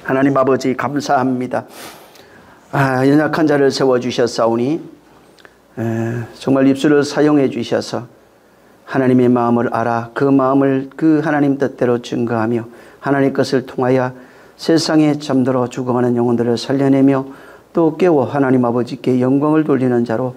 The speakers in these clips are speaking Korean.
하나님 아버지 감사합니다. 연약한 자를 세워주셨사오니 정말 입술을 사용해 주셔서 하나님의 마음을 알아 그 마음을 그 하나님 뜻대로 증거하며 하나님 것을 통하여 세상에 잠들어 죽어가는 영혼들을 살려내며 또 깨워 하나님 아버지께 영광을 돌리는 자로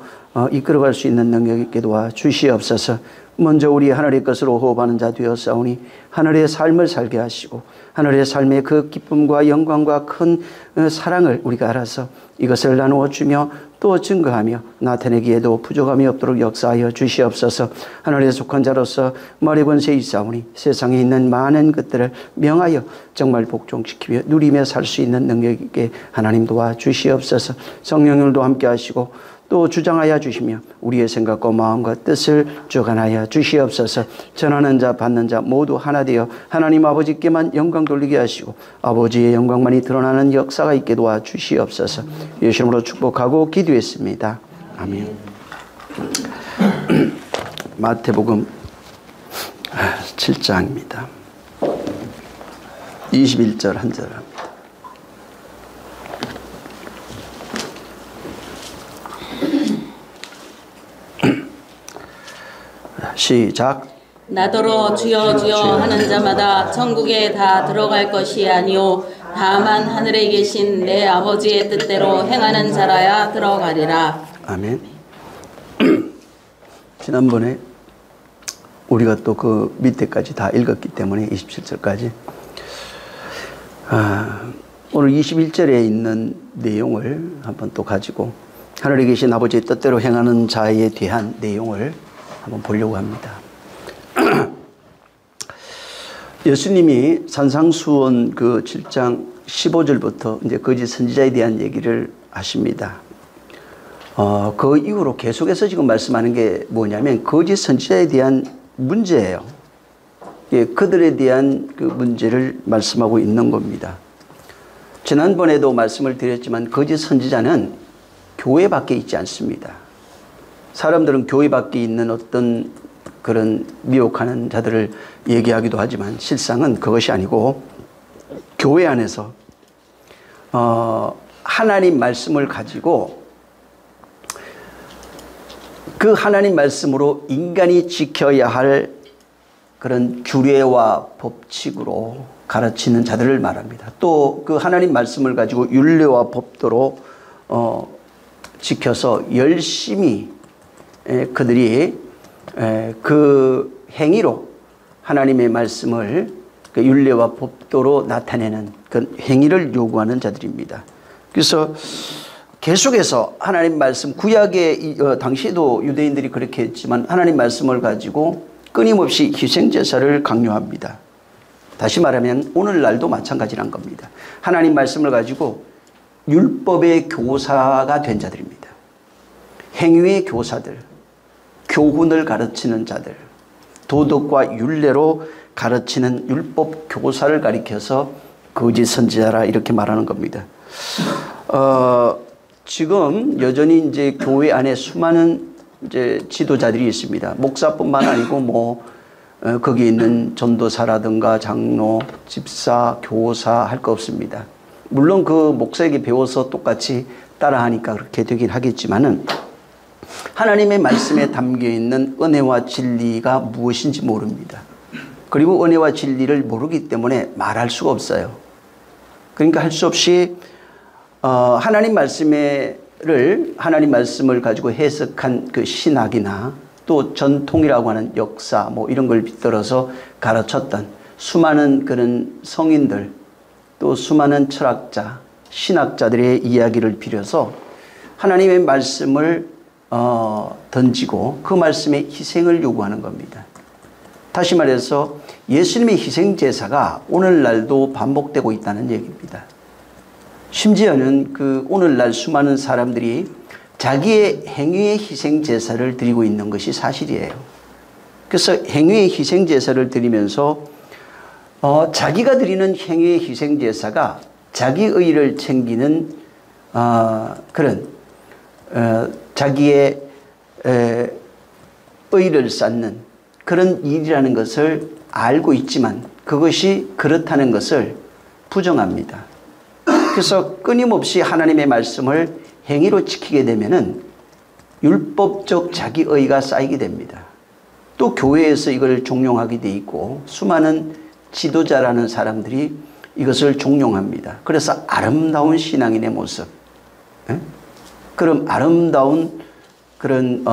이끌어갈 수 있는 능력 있게 도와 주시옵소서. 먼저 우리 하늘의 것으로 호흡하는 자 되었사오니 하늘의 삶을 살게 하시고 하늘의 삶의 그 기쁨과 영광과 큰 사랑을 우리가 알아서 이것을 나누어 주며 또 증거하며 나타내기에도 부족함이 없도록 역사하여 주시옵소서. 하늘에 속한 자로서 머리 권세 있사오니 세상에 있는 많은 것들을 명하여 정말 복종시키며 누리며 살 수 있는 능력 있게 하나님 도와 주시옵소서. 성령님도 함께 하시고 또 주장하여 주시며 우리의 생각과 마음과 뜻을 주관하여 주시옵소서. 전하는 자 받는 자 모두 하나 되어 하나님 아버지께만 영광 돌리게 하시고 아버지의 영광만이 드러나는 역사가 있게 도와 주시옵소서. 예수님으로 축복하고 기도했습니다. 아멘. 마태복음 7장입니다. 21절 한 절 합니다. 시작. 나더러 주여 주여 하는 자마다 천국에 다 들어갈 것이 아니요 다만 하늘에 계신 내 아버지의 뜻대로 행하는 자라야 들어가리라. 아멘. 지난번에 우리가 또 그 밑에까지 다 읽었기 때문에 27절까지 오늘 21절에 있는 내용을 한번 또 가지고 하늘에 계신 아버지의 뜻대로 행하는 자에 대한 내용을 한번 보려고 합니다. 예수님이 산상수훈 그 7장 15절부터 이제 거짓 선지자에 대한 얘기를 하십니다. 그 이후로 계속해서 지금 말씀하는 게 뭐냐면 거짓 선지자에 대한 문제예요. 그들에 대한 그 문제를 말씀하고 있는 겁니다. 지난번에도 말씀을 드렸지만 거짓 선지자는 교회 밖에 있지 않습니다. 사람들은 교회 밖에 있는 어떤 그런 미혹하는 자들을 얘기하기도 하지만 실상은 그것이 아니고 교회 안에서 하나님 말씀을 가지고 그 하나님 말씀으로 인간이 지켜야 할 그런 규례와 법칙으로 가르치는 자들을 말합니다. 또 그 하나님 말씀을 가지고 율례와 법도로 지켜서 열심히 그들이 그 행위로 하나님의 말씀을 그 율례와 법도로 나타내는 그 행위를 요구하는 자들입니다. 그래서 계속해서 하나님 말씀, 구약의 당시에도 유대인들이 그렇게 했지만 하나님 말씀을 가지고 끊임없이 희생제사를 강요합니다. 다시 말하면 오늘날도 마찬가지란 겁니다. 하나님 말씀을 가지고 율법의 교사가 된 자들입니다. 행위의 교사들, 교훈을 가르치는 자들, 도덕과 율례로 가르치는 율법 교사를 가리켜서 거짓 선지자라 이렇게 말하는 겁니다. 지금 여전히 이제 교회 안에 수많은 이제 지도자들이 있습니다. 목사뿐만 아니고 거기 있는 전도사라든가 장로, 집사, 교사 할 거 없습니다. 물론 그 목사에게 배워서 똑같이 따라하니까 그렇게 되긴 하겠지만은 하나님의 말씀에 담겨 있는 은혜와 진리가 무엇인지 모릅니다. 그리고 은혜와 진리를 모르기 때문에 말할 수가 없어요. 그러니까 할 수 없이 하나님 말씀을 가지고 해석한 그 신학이나 또 전통이라고 하는 역사 이런 걸 빗들어서 가르쳤던 수많은 그런 성인들 또 수많은 철학자, 신학자들의 이야기를 빌어서 하나님의 말씀을 던지고 그 말씀에 희생을 요구하는 겁니다. 다시 말해서 예수님의 희생제사가 오늘날도 반복되고 있다는 얘기입니다. 심지어는 그 오늘날 수많은 사람들이 자기의 행위의 희생제사를 드리고 있는 것이 사실이에요. 그래서 행위의 희생제사를 드리면서 자기가 드리는 행위의 희생제사가 자기 의를 챙기는 그런 자기의 의를 쌓는 그런 일이라는 것을 알고 있지만 그것이 그렇다는 것을 부정합니다. 그래서 끊임없이 하나님의 말씀을 행위로 지키게 되면은 율법적 자기의가 쌓이게 됩니다. 또 교회에서 이걸 종용하게 돼 있고 수많은 지도자라는 사람들이 이것을 종용합니다. 그래서 아름다운 신앙인의 모습, 그럼 아름다운 그런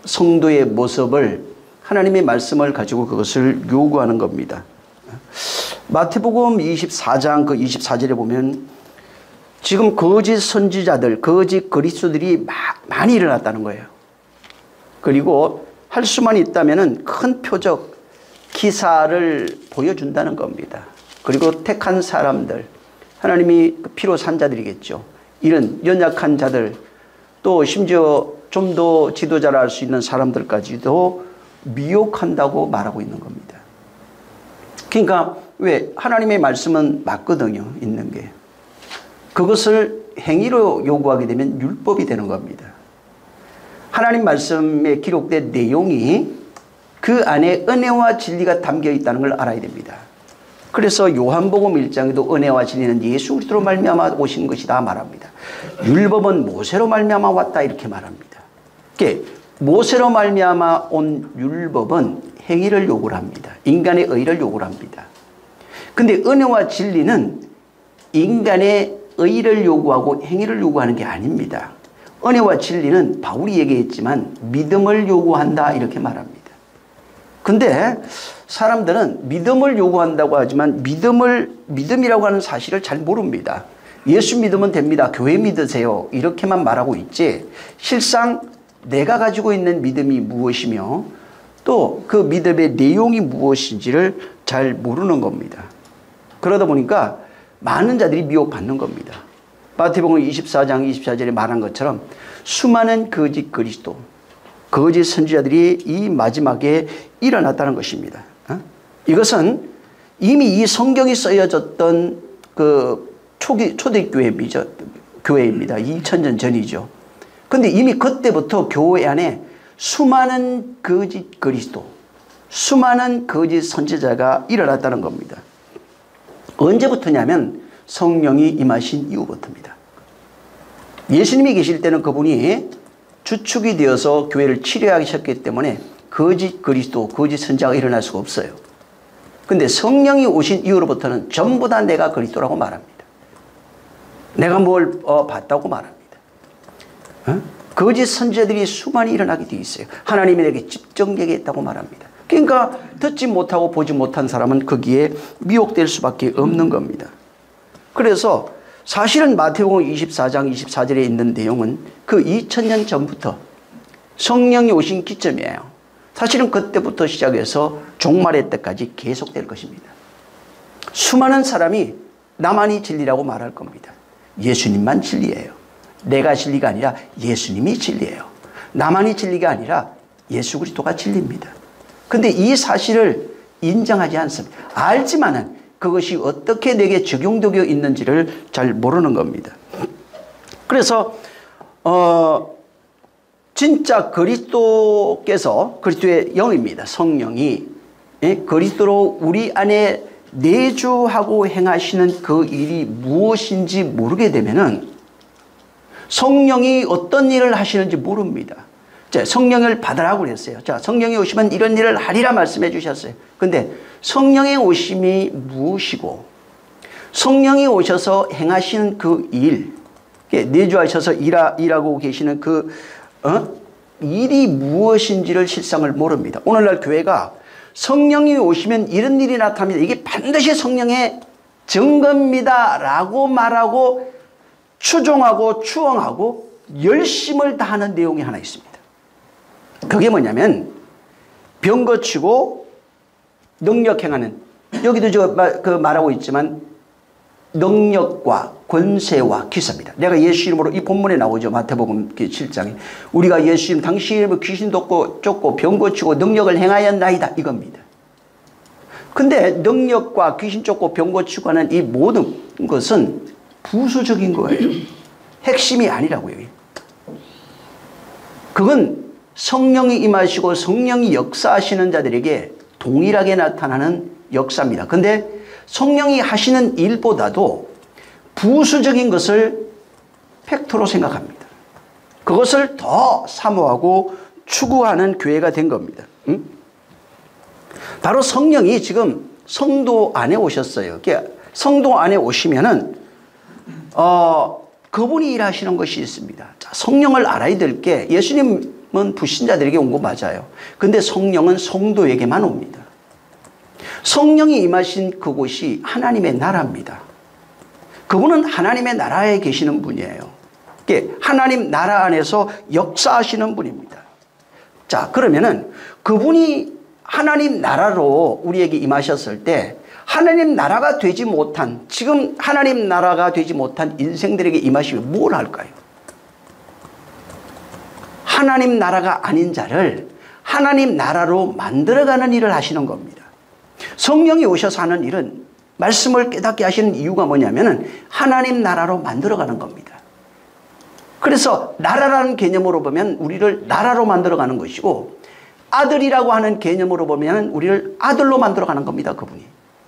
성도의 모습을 하나님의 말씀을 가지고 그것을 요구하는 겁니다. 마태복음 24장 그 24절에 보면 지금 거짓 선지자들, 거짓 그리스도들이 많이 일어났다는 거예요. 그리고 할 수만 있다면은 큰 표적, 기사를 보여준다는 겁니다. 그리고 택한 사람들, 하나님이 피로 산 자들이겠죠. 이런 연약한 자들, 또 심지어 좀 더 지도자를 할 수 있는 사람들까지도 미혹한다고 말하고 있는 겁니다. 그러니까 왜? 하나님의 말씀은 맞거든요. 있는 게. 그것을 행위로 요구하게 되면 율법이 되는 겁니다. 하나님 말씀에 기록된 내용이 그 안에 은혜와 진리가 담겨 있다는 걸 알아야 됩니다. 그래서 요한복음 1장에도 은혜와 진리는 예수 그리스도로 말미암아 오신 것이다 말합니다. 율법은 모세로 말미암아 왔다 이렇게 말합니다. 모세로 말미암아 온 율법은 행위를 요구를 합니다. 인간의 의를 요구를 합니다. 근데 은혜와 진리는 인간의 의를 요구하고 행위를 요구하는 게 아닙니다. 은혜와 진리는 바울이 얘기했지만 믿음을 요구한다 이렇게 말합니다. 근데 사람들은 믿음을 요구한다고 하지만 믿음이라고 하는 사실을 잘 모릅니다. 예수 믿으면 됩니다. 교회 믿으세요. 이렇게만 말하고 있지 실상 내가 가지고 있는 믿음이 무엇이며 또 그 믿음의 내용이 무엇인지를 잘 모르는 겁니다. 그러다 보니까 많은 자들이 미혹받는 겁니다. 마태복음 24장 24절에 말한 것처럼 수많은 거짓 그리스도, 거짓 선지자들이 이 마지막에 일어났다는 것입니다. 이것은 이미 이 성경이 쓰여졌던 그 초대교회입니다. 2000년 전이죠. 근데 이미 그때부터 교회 안에 수많은 거짓 그리스도, 수많은 거짓 선지자가 일어났다는 겁니다. 언제부터냐면 성령이 임하신 이후부터입니다. 예수님이 계실 때는 그분이 주축이 되어서 교회를 치료하셨기 때문에 거짓 그리스도, 거짓 선지자가 일어날 수가 없어요. 근데 성령이 오신 이후로부터는 전부 다 내가 그리스도라고 말합니다. 내가 뭘 봤다고 말합니다. 거짓 선지자들이 수많이 일어나게 되어 있어요. 하나님이 내게 집정되게 했다고 말합니다. 그러니까 듣지 못하고 보지 못한 사람은 거기에 미혹될 수밖에 없는 겁니다. 그래서 사실은 마태복음 24장 24절에 있는 내용은 그 2000년 전부터 성령이 오신 기점이에요. 사실은 그때부터 시작해서 종말의 때까지 계속될 것입니다. 수많은 사람이 나만이 진리라고 말할 겁니다. 예수님만 진리예요. 내가 진리가 아니라 예수님이 진리예요. 나만이 진리가 아니라 예수 그리스도가 진리입니다. 근데 이 사실을 인정하지 않습니다. 알지만은 그것이 어떻게 내게 적용되어 있는지를 잘 모르는 겁니다. 그래서 진짜 그리스도께서 그리스도의 영입니다. 성령이 그리스도로 우리 안에 내주하고 행하시는 그 일이 무엇인지 모르게 되면은 성령이 어떤 일을 하시는지 모릅니다. 자, 성령을 받으라고 그랬어요. 자, 성령이 오시면 이런 일을 하리라 말씀해 주셨어요. 근데 성령의 오심이 무엇이고 성령이 오셔서 행하시는 그 일, 내주하셔서 일하고 계시는 그 일이 무엇인지를 실상을 모릅니다. 오늘날 교회가 성령이 오시면 이런 일이 나타납니다. 이게 반드시 성령의 증거입니다 라고 말하고 추종하고 추앙하고 열심을 다하는 내용이 하나 있습니다. 그게 뭐냐면 병 고치고 능력 행하는, 여기도 저 말하고 있지만 능력과 권세와 기사입니다. 내가 예수 이름으로, 이 본문에 나오죠. 마태복음 7장에 우리가 예수 이름 당신 이름으로 귀신 쫓고 병 고치고 능력을 행하였나이다 이겁니다. 근데 능력과 귀신 쫓고 병 고치고 하는 이 모든 것은 부수적인 거예요. 핵심이 아니라고요. 그건 성령이 임하시고 성령이 역사하시는 자들에게 동일하게 나타나는 역사입니다. 근데 성령이 하시는 일보다도 부수적인 것을 팩토로 생각합니다. 그것을 더 사모하고 추구하는 교회가 된 겁니다. 바로 성령이 지금 성도 안에 오셨어요. 성도 안에 오시면은 그분이 일하시는 것이 있습니다. 자, 성령을 알아야 될 게, 예수님은 불신자들에게 온 거 맞아요. 근데 성령은 성도에게만 옵니다. 성령이 임하신 그곳이 하나님의 나라입니다. 그분은 하나님의 나라에 계시는 분이에요. 하나님 나라 안에서 역사하시는 분입니다. 자, 그러면은 그분이 하나님 나라로 우리에게 임하셨을 때 하나님 나라가 되지 못한, 지금 하나님 나라가 되지 못한 인생들에게 임하시면 뭘 할까요? 하나님 나라가 아닌 자를 하나님 나라로 만들어가는 일을 하시는 겁니다. 성령이 오셔서 하는 일은, 말씀을 깨닫게 하시는 이유가 뭐냐면은 하나님 나라로 만들어가는 겁니다. 그래서 나라라는 개념으로 보면 우리를 나라로 만들어가는 것이고, 아들이라고 하는 개념으로 보면 우리를 아들로 만들어가는 겁니다, 그분이.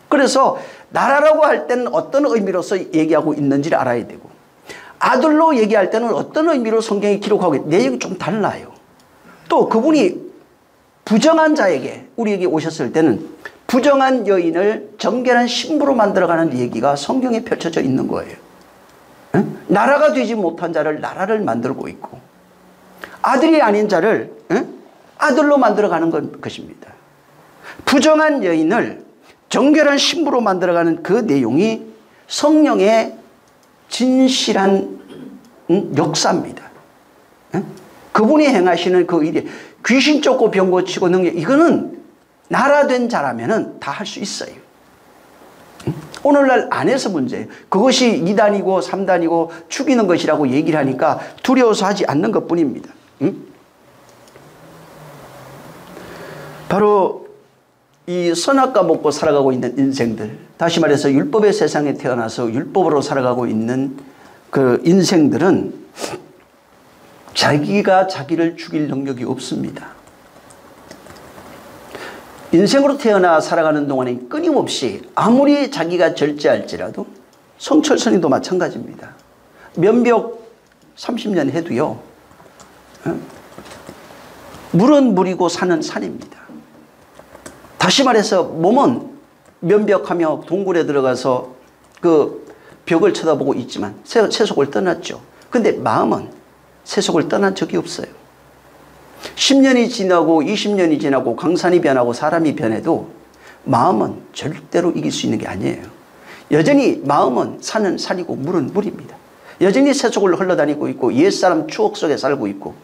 그래서 나라라고 할 때는 어떤 의미로서 얘기하고 있는지를 알아야 되고, 아들로 얘기할 때는 어떤 의미로 성경이 기록하고 있는지 내용이 좀 달라요. 또 그분이 부정한 자에게, 우리에게 오셨을 때는 부정한 여인을 정결한 신부로 만들어가는 얘기가 성경에 펼쳐져 있는 거예요. 나라가 되지 못한 자를 나라를 만들고 있고, 아들이 아닌 자를 아들로 만들어가는 것입니다. 부정한 여인을 정결한 신부로 만들어가는 그 내용이 성령의 진실한 역사입니다. 그분이 행하시는 그 일이 귀신 쫓고 병 고치고 능력, 이거는 나라된 자라면 다 할 수 있어요. 오늘날 안 해서 문제예요. 그것이 2단이고 3단이고 죽이는 것이라고 얘기를 하니까 두려워서 하지 않는 것뿐입니다. 바로 이 선악과 먹고 살아가고 있는 인생들, 다시 말해서 율법의 세상에 태어나서 율법으로 살아가고 있는 그 인생들은 자기가 자기를 죽일 능력이 없습니다. 인생으로 태어나 살아가는 동안에 끊임없이 아무리 자기가 절제할지라도, 성철선이도 마찬가지입니다. 면벽 30년 해도요, 물은 물이고 산은 산입니다. 다시 말해서 몸은 면벽하며 동굴에 들어가서 그 벽을 쳐다보고 있지만 세속을 떠났죠. 근데 마음은 세속을 떠난 적이 없어요. 10년이 지나고 20년이 지나고 강산이 변하고 사람이 변해도 마음은 절대로 이길 수 있는 게 아니에요. 여전히 마음은 산은 산이고 물은 물입니다. 여전히 세속을 흘러다니고 있고 옛사람 추억 속에 살고 있고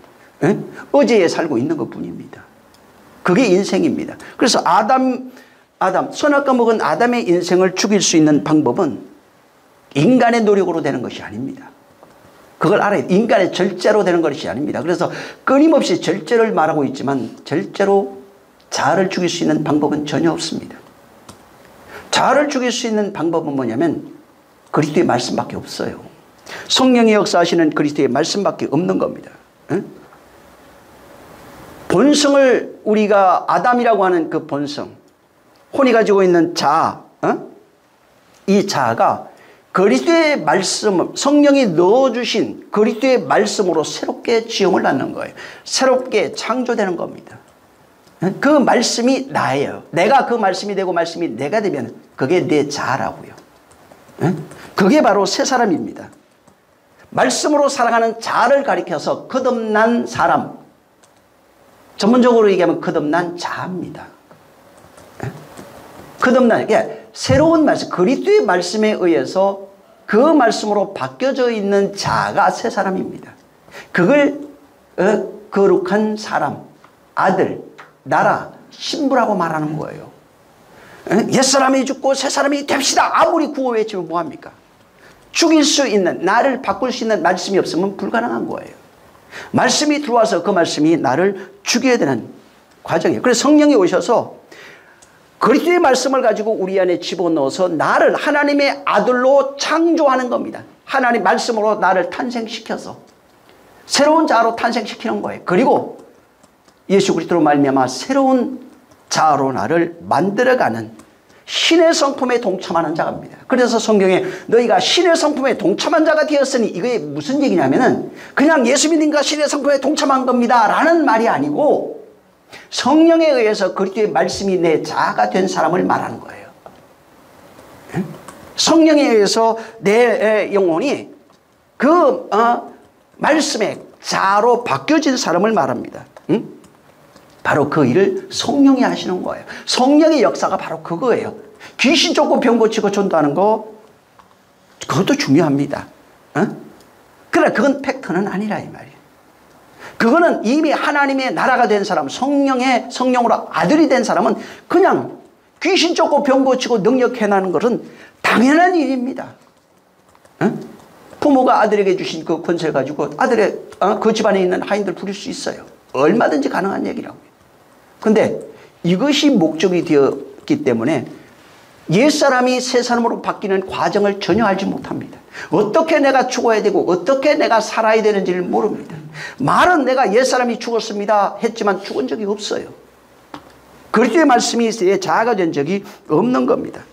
어제에 살고 있는 것뿐입니다. 그게 인생입니다. 그래서 선악과 먹은 아담의 인생을 죽일 수 있는 방법은 인간의 노력으로 되는 것이 아닙니다. 그걸 알아야 돼요. 인간의 절제로 되는 것이 아닙니다. 그래서 끊임없이 절제를 말하고 있지만 절제로 자아를 죽일 수 있는 방법은 전혀 없습니다. 자아를 죽일 수 있는 방법은 뭐냐면 그리스도의 말씀밖에 없어요. 성령의 역사하시는 그리스도의 말씀밖에 없는 겁니다. 본성을, 우리가 아담이라고 하는 그 본성, 혼이 가지고 있는 자아, 이 자아가 그리스도의 말씀, 성령이 넣어주신 그리스도의 말씀으로 새롭게 지음을 낳는 거예요. 새롭게 창조되는 겁니다. 그 말씀이 나예요. 내가 그 말씀이 되고 말씀이 내가 되면 그게 내 자아라고요. 그게 바로 새 사람입니다. 말씀으로 살아가는 자아를 가리켜서 거듭난 사람, 전문적으로 얘기하면 거듭난 자아입니다. 거듭난, 새로운 말씀, 그리스도의 말씀에 의해서 그 말씀으로 바뀌어져 있는 자가 새 사람입니다. 그걸 거룩한 사람, 아들, 나라, 신부라고 말하는 거예요. 옛사람이 죽고 새사람이 됩시다. 아무리 구호 외치면 뭐합니까? 죽일 수 있는, 나를 바꿀 수 있는 말씀이 없으면 불가능한 거예요. 말씀이 들어와서 그 말씀이 나를 죽여야 되는 과정이에요. 그래서 성령이 오셔서 그리스도의 말씀을 가지고 우리 안에 집어넣어서 나를 하나님의 아들로 창조하는 겁니다. 하나님 말씀으로 나를 탄생시켜서 새로운 자아로 탄생시키는 거예요. 그리고 예수 그리스도로 말미암아 새로운 자아로 나를 만들어가는 신의 성품에 동참하는 자입니다. 그래서 성경에 너희가 신의 성품에 동참한 자가 되었으니 이게 무슨 얘기냐면은 그냥 예수 믿는가 신의 성품에 동참한 겁니다 라는 말이 아니고 성령에 의해서 그리스도의 말씀이 내 자아가 된 사람을 말하는 거예요. 성령에 의해서 내 영혼이 그 말씀의 자아로 바뀌어진 사람을 말합니다. 바로 그 일을 성령이 하시는 거예요. 성령의 역사가 바로 그거예요. 귀신 쫓고 병 고치고 전도하는 거 그것도 중요합니다. 그러나 그건 팩트는 아니라 이 말이에요. 그거는 이미 하나님의 나라가 된 사람, 성령으로 아들이 된 사람은 그냥 귀신 쫓고 병 고치고 능력 해나는 것은 당연한 일입니다. 부모가 아들에게 주신 그 권세 가지고 아들의 그 집안에 있는 하인들 부릴 수 있어요. 얼마든지 가능한 얘기라고요. 근데 이것이 목적이 되었기 때문에 옛사람이 새사람으로 바뀌는 과정을 전혀 알지 못합니다. 어떻게 내가 죽어야 되고 어떻게 내가 살아야 되는지를 모릅니다. 말은 내가 옛사람이 죽었습니다 했지만 죽은 적이 없어요. 그리스도의 말씀이 내 자아가 된 적이 없는 겁니다.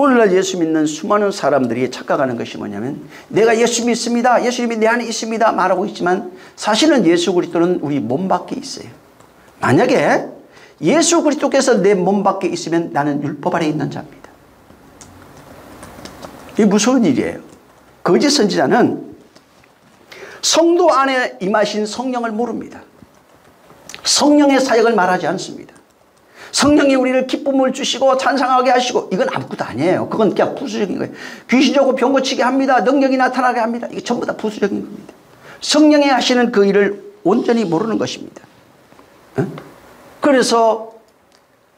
오늘날 예수 믿는 수많은 사람들이 착각하는 것이 뭐냐면 내가 예수 믿습니다. 예수님이 내 안에 있습니다. 말하고 있지만 사실은 예수 그리스도는 우리 몸 밖에 있어요. 만약에 예수 그리스도께서 내 몸 밖에 있으면 나는 율법 아래 있는 자입니다. 이게 무서운 일이에요. 거짓 선지자는 성도 안에 임하신 성령을 모릅니다. 성령의 사역을 말하지 않습니다. 성령이 우리를 기쁨을 주시고 찬양하게 하시고 이건 아무것도 아니에요. 그건 그냥 부수적인 거예요. 귀신 쫓고 병 고치게 합니다. 능력이 나타나게 합니다. 이게 전부 다 부수적인 겁니다. 성령이 하시는 그 일을 온전히 모르는 것입니다. 그래서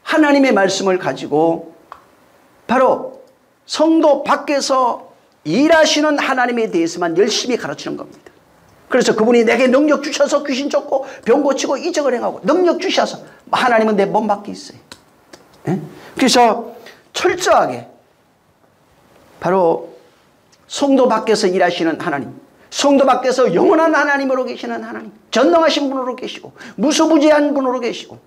하나님의 말씀을 가지고 바로 성도 밖에서 일하시는 하나님에 대해서만 열심히 가르치는 겁니다. 그래서 그분이 내게 능력 주셔서 귀신 쫓고 병 고치고 이적을 행하고 능력 주셔서 하나님은 내 몸 밖에 있어요. 그래서 철저하게 바로 성도 밖에서 일하시는 하나님, 성도 밖에서 영원한 하나님으로 계시는 하나님, 전능하신 분으로 계시고 무소부지한 분으로 계시고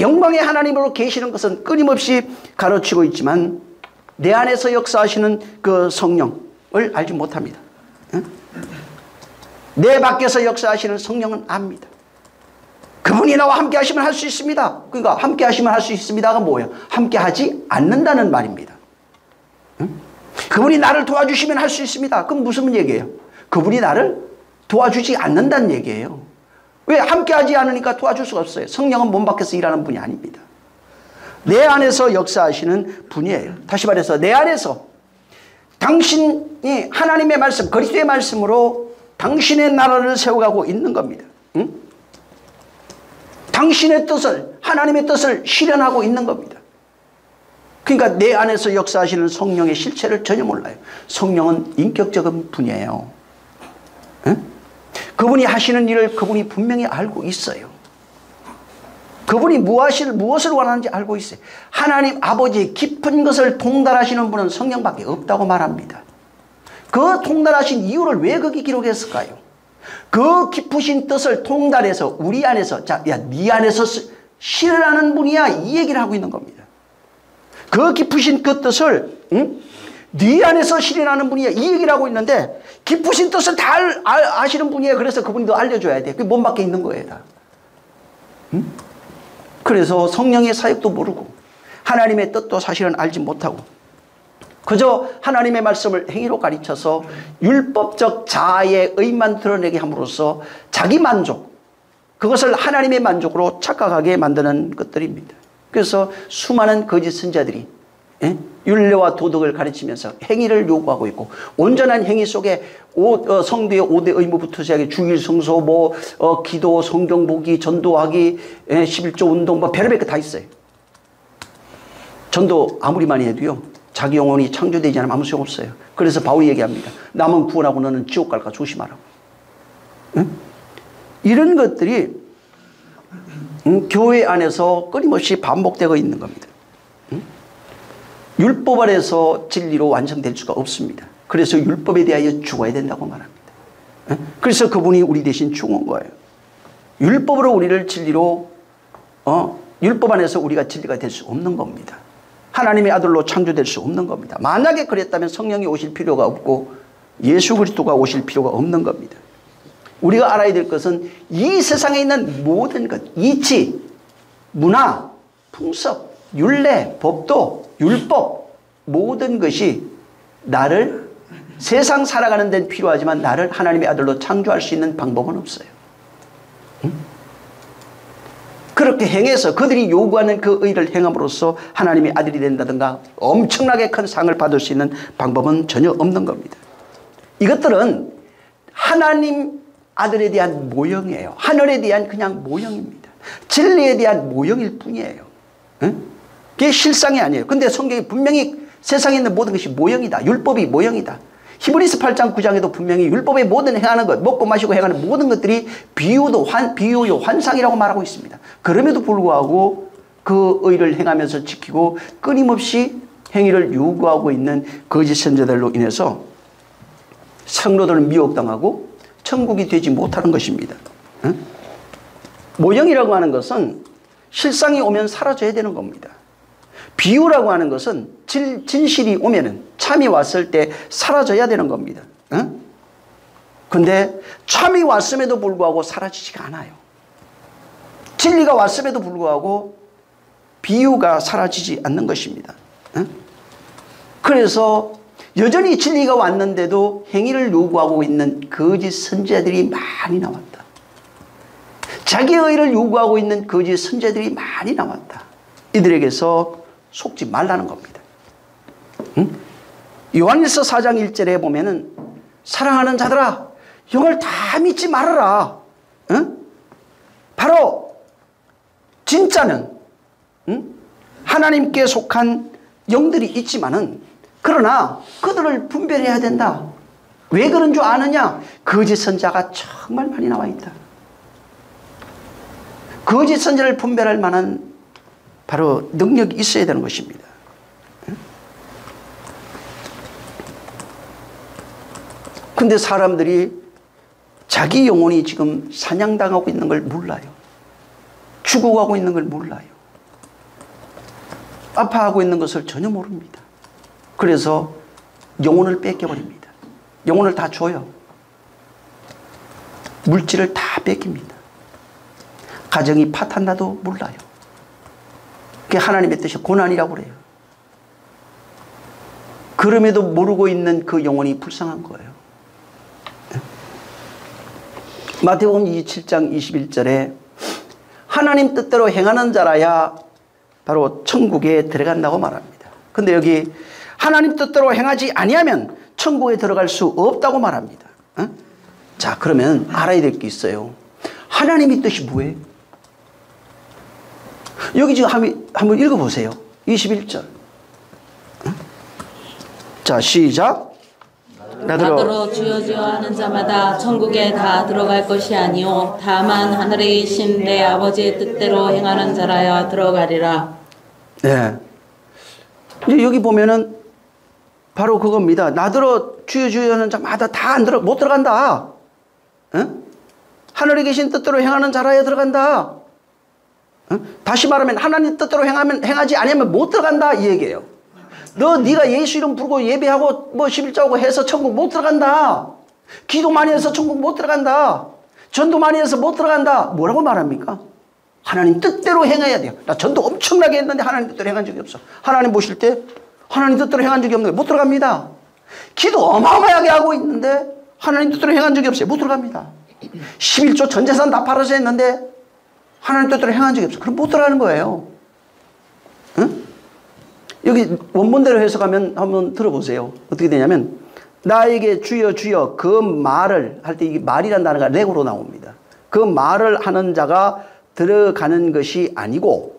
영광의 하나님으로 계시는 것은 끊임없이 가르치고 있지만 내 안에서 역사하시는 그 성령을 알지 못합니다. 내 밖에서 역사하시는 성령은 압니다. 그분이 나와 함께 하시면 할 수 있습니다. 그러니까 함께 하시면 할 수 있습니다가 뭐예요? 함께 하지 않는다는 말입니다. 그분이 나를 도와주시면 할 수 있습니다. 그럼 무슨 얘기예요? 그분이 나를 도와주지 않는다는 얘기예요. 왜? 함께 하지 않으니까 도와줄 수가 없어요. 성령은 몸 밖에서 일하는 분이 아닙니다. 내 안에서 역사하시는 분이에요. 다시 말해서 내 안에서 당신이 하나님의 말씀, 그리스도의 말씀으로 당신의 나라를 세워가고 있는 겁니다. 당신의 뜻을, 하나님의 뜻을 실현하고 있는 겁니다. 그러니까 내 안에서 역사하시는 성령의 실체를 전혀 몰라요. 성령은 인격적인 분이에요. 그분이 하시는 일을 그분이 분명히 알고 있어요. 그분이 무엇을 원하는지 알고 있어요. 하나님 아버지의 깊은 것을 통달하시는 분은 성령밖에 없다고 말합니다. 그 통달하신 이유를 왜 거기 기록했을까요? 그 깊으신 뜻을 통달해서 우리 안에서, 자, 야, 네 안에서 실현하는 분이야, 이 얘기를 하고 있는 겁니다. 그 깊으신 그 뜻을 네 안에서 실현하는 분이야, 이 얘기를 하고 있는데 깊으신 뜻을 다 아시는 분이에요. 그래서 그분이 더 알려줘야 돼. 그게 몸 밖에 있는 거예요, 다. 그래서 성령의 사역도 모르고 하나님의 뜻도 사실은 알지 못하고 그저 하나님의 말씀을 행위로 가르쳐서 율법적 자아의 의만 드러내게 함으로써 자기 만족, 그것을 하나님의 만족으로 착각하게 만드는 것들입니다. 그래서 수많은 거짓 선지자들이 율례와 도덕을 가르치면서 행위를 요구하고 있고 온전한 행위 속에 성도의 5대 의무부터 시작해 주일 성소, 기도, 성경 보기, 전도하기, 11조 운동, 별의별 거 다 있어요. 전도 아무리 많이 해도요, 자기 영혼이 창조되지 않으면 아무 소용없어요. 그래서 바울이 얘기합니다. 남은 구원하고 너는 지옥 갈까 조심하라고. 이런 것들이 교회 안에서 끊임없이 반복되고 있는 겁니다. 율법 아래서 진리로 완성될 수가 없습니다. 그래서 율법에 대하여 죽어야 된다고 말합니다. 그래서 그분이 우리 대신 죽은 거예요. 율법으로 우리를 진리로 율법 안에서 우리가 진리가 될 수 없는 겁니다. 하나님의 아들로 창조될 수 없는 겁니다. 만약에 그랬다면 성령이 오실 필요가 없고 예수 그리스도가 오실 필요가 없는 겁니다. 우리가 알아야 될 것은 이 세상에 있는 모든 것, 이치, 문화, 풍습, 율례, 법도, 율법, 모든 것이 나를 세상 살아가는 데는 필요하지만 나를 하나님의 아들로 창조할 수 있는 방법은 없어요. 응? 그렇게 행해서 그들이 요구하는 그 의를 행함으로써 하나님의 아들이 된다든가 엄청나게 큰 상을 받을 수 있는 방법은 전혀 없는 겁니다. 이것들은 하나님 아들에 대한 모형이에요. 하늘에 대한 그냥 모형입니다. 진리에 대한 모형일 뿐이에요. 응? 그게 실상이 아니에요. 근데 성경이 분명히 세상에 있는 모든 것이 모형이다. 율법이 모형이다. 히브리서 8장 9장에도 분명히 율법의 모든 행하는 것, 먹고 마시고 행하는 모든 것들이 비유요 환상이라고 말하고 있습니다. 그럼에도 불구하고 그 의를 행하면서 지키고 끊임없이 행위를 요구하고 있는 거짓 선지자들로 인해서 성도들은 미혹당하고 천국이 되지 못하는 것입니다. 응? 모형이라고 하는 것은 실상이 오면 사라져야 되는 겁니다. 비유라고 하는 것은 진실이 오면은 참이 왔을 때 사라져야 되는 겁니다. 응? 근데 참이 왔음에도 불구하고 사라지지가 않아요. 진리가 왔음에도 불구하고 비유가 사라지지 않는 것입니다. 응? 그래서 여전히 진리가 왔는데도 행위를 요구하고 있는 거짓 선지자들이 많이 나왔다. 자기의 의를 요구하고 있는 거짓 선지자들이 많이 나왔다. 이들에게서 속지 말라는 겁니다. 응? 요한일서 4장 1절에 보면은 사랑하는 자들아 영을 다 믿지 말아라. 응? 바로 진짜는 하나님께 속한 영들이 있지만은 그러나 그들을 분별해야 된다. 왜 그런 줄 아느냐? 거짓 선지자가 정말 많이 나와 있다. 거짓 선지자를 분별할 만한 바로 능력이 있어야 되는 것입니다. 근데 사람들이 자기 영혼이 지금 사냥당하고 있는 걸 몰라요. 죽어가고 있는 걸 몰라요. 아파하고 있는 것을 전혀 모릅니다. 그래서 영혼을 뺏겨버립니다. 영혼을 다 줘요. 물질을 다 뺏깁니다. 가정이 파탄나도 몰라요. 그게 하나님의 뜻이 고난이라고 그래요. 그럼에도 모르고 있는 그 영혼이 불쌍한 거예요. 마태복음 27장 21절에 하나님 뜻대로 행하는 자라야 바로 천국에 들어간다고 말합니다. 근데 여기 하나님 뜻대로 행하지 아니하면 천국에 들어갈 수 없다고 말합니다. 자, 그러면 알아야 될 게 있어요. 하나님의 뜻이 뭐예요? 여기 지금 한번 읽어보세요. 21절. 자, 시작. 나더러 주여 주여 하는 자마다 천국에 다 들어갈 것이 아니요 다만 하늘에 계신 내 아버지의 뜻대로 행하는 자라야 들어가리라. 네. 이제 여기 보면은 바로 그겁니다. 나더러 주여 주여 하는 자마다 다 못 들어간다. 응? 하늘에 계신 뜻대로 행하는 자라야 들어간다. 응? 다시 말하면 하나님 뜻대로 행하지 않으면 못 들어간다 이 얘기예요. 네가 예수 이름 부르고 예배하고 뭐 11자하고 해서 천국 못 들어간다. 기도 많이 해서 천국 못 들어간다. 전도 많이 해서 못 들어간다. 뭐라고 말합니까? 하나님 뜻대로 행해야 돼요. 나 전도 엄청나게 했는데 하나님 뜻대로 행한 적이 없어. 하나님 보실 때 하나님 뜻대로 행한 적이 없는 거예요. 못 들어갑니다. 기도 어마어마하게 하고 있는데 하나님 뜻대로 행한 적이 없어요. 못 들어갑니다. 11조 전 재산 다 팔아서 했는데 하나님 뜻대로 행한 적이 없어. 그럼 못 들어가는 거예요. 응? 여기 원문대로 해석하면 한번 들어보세요. 어떻게 되냐면 나에게 주여 주여 그 말을 할 때 이게 말이라는 단어가 렉으로 나옵니다. 그 말을 하는 자가 들어가는 것이 아니고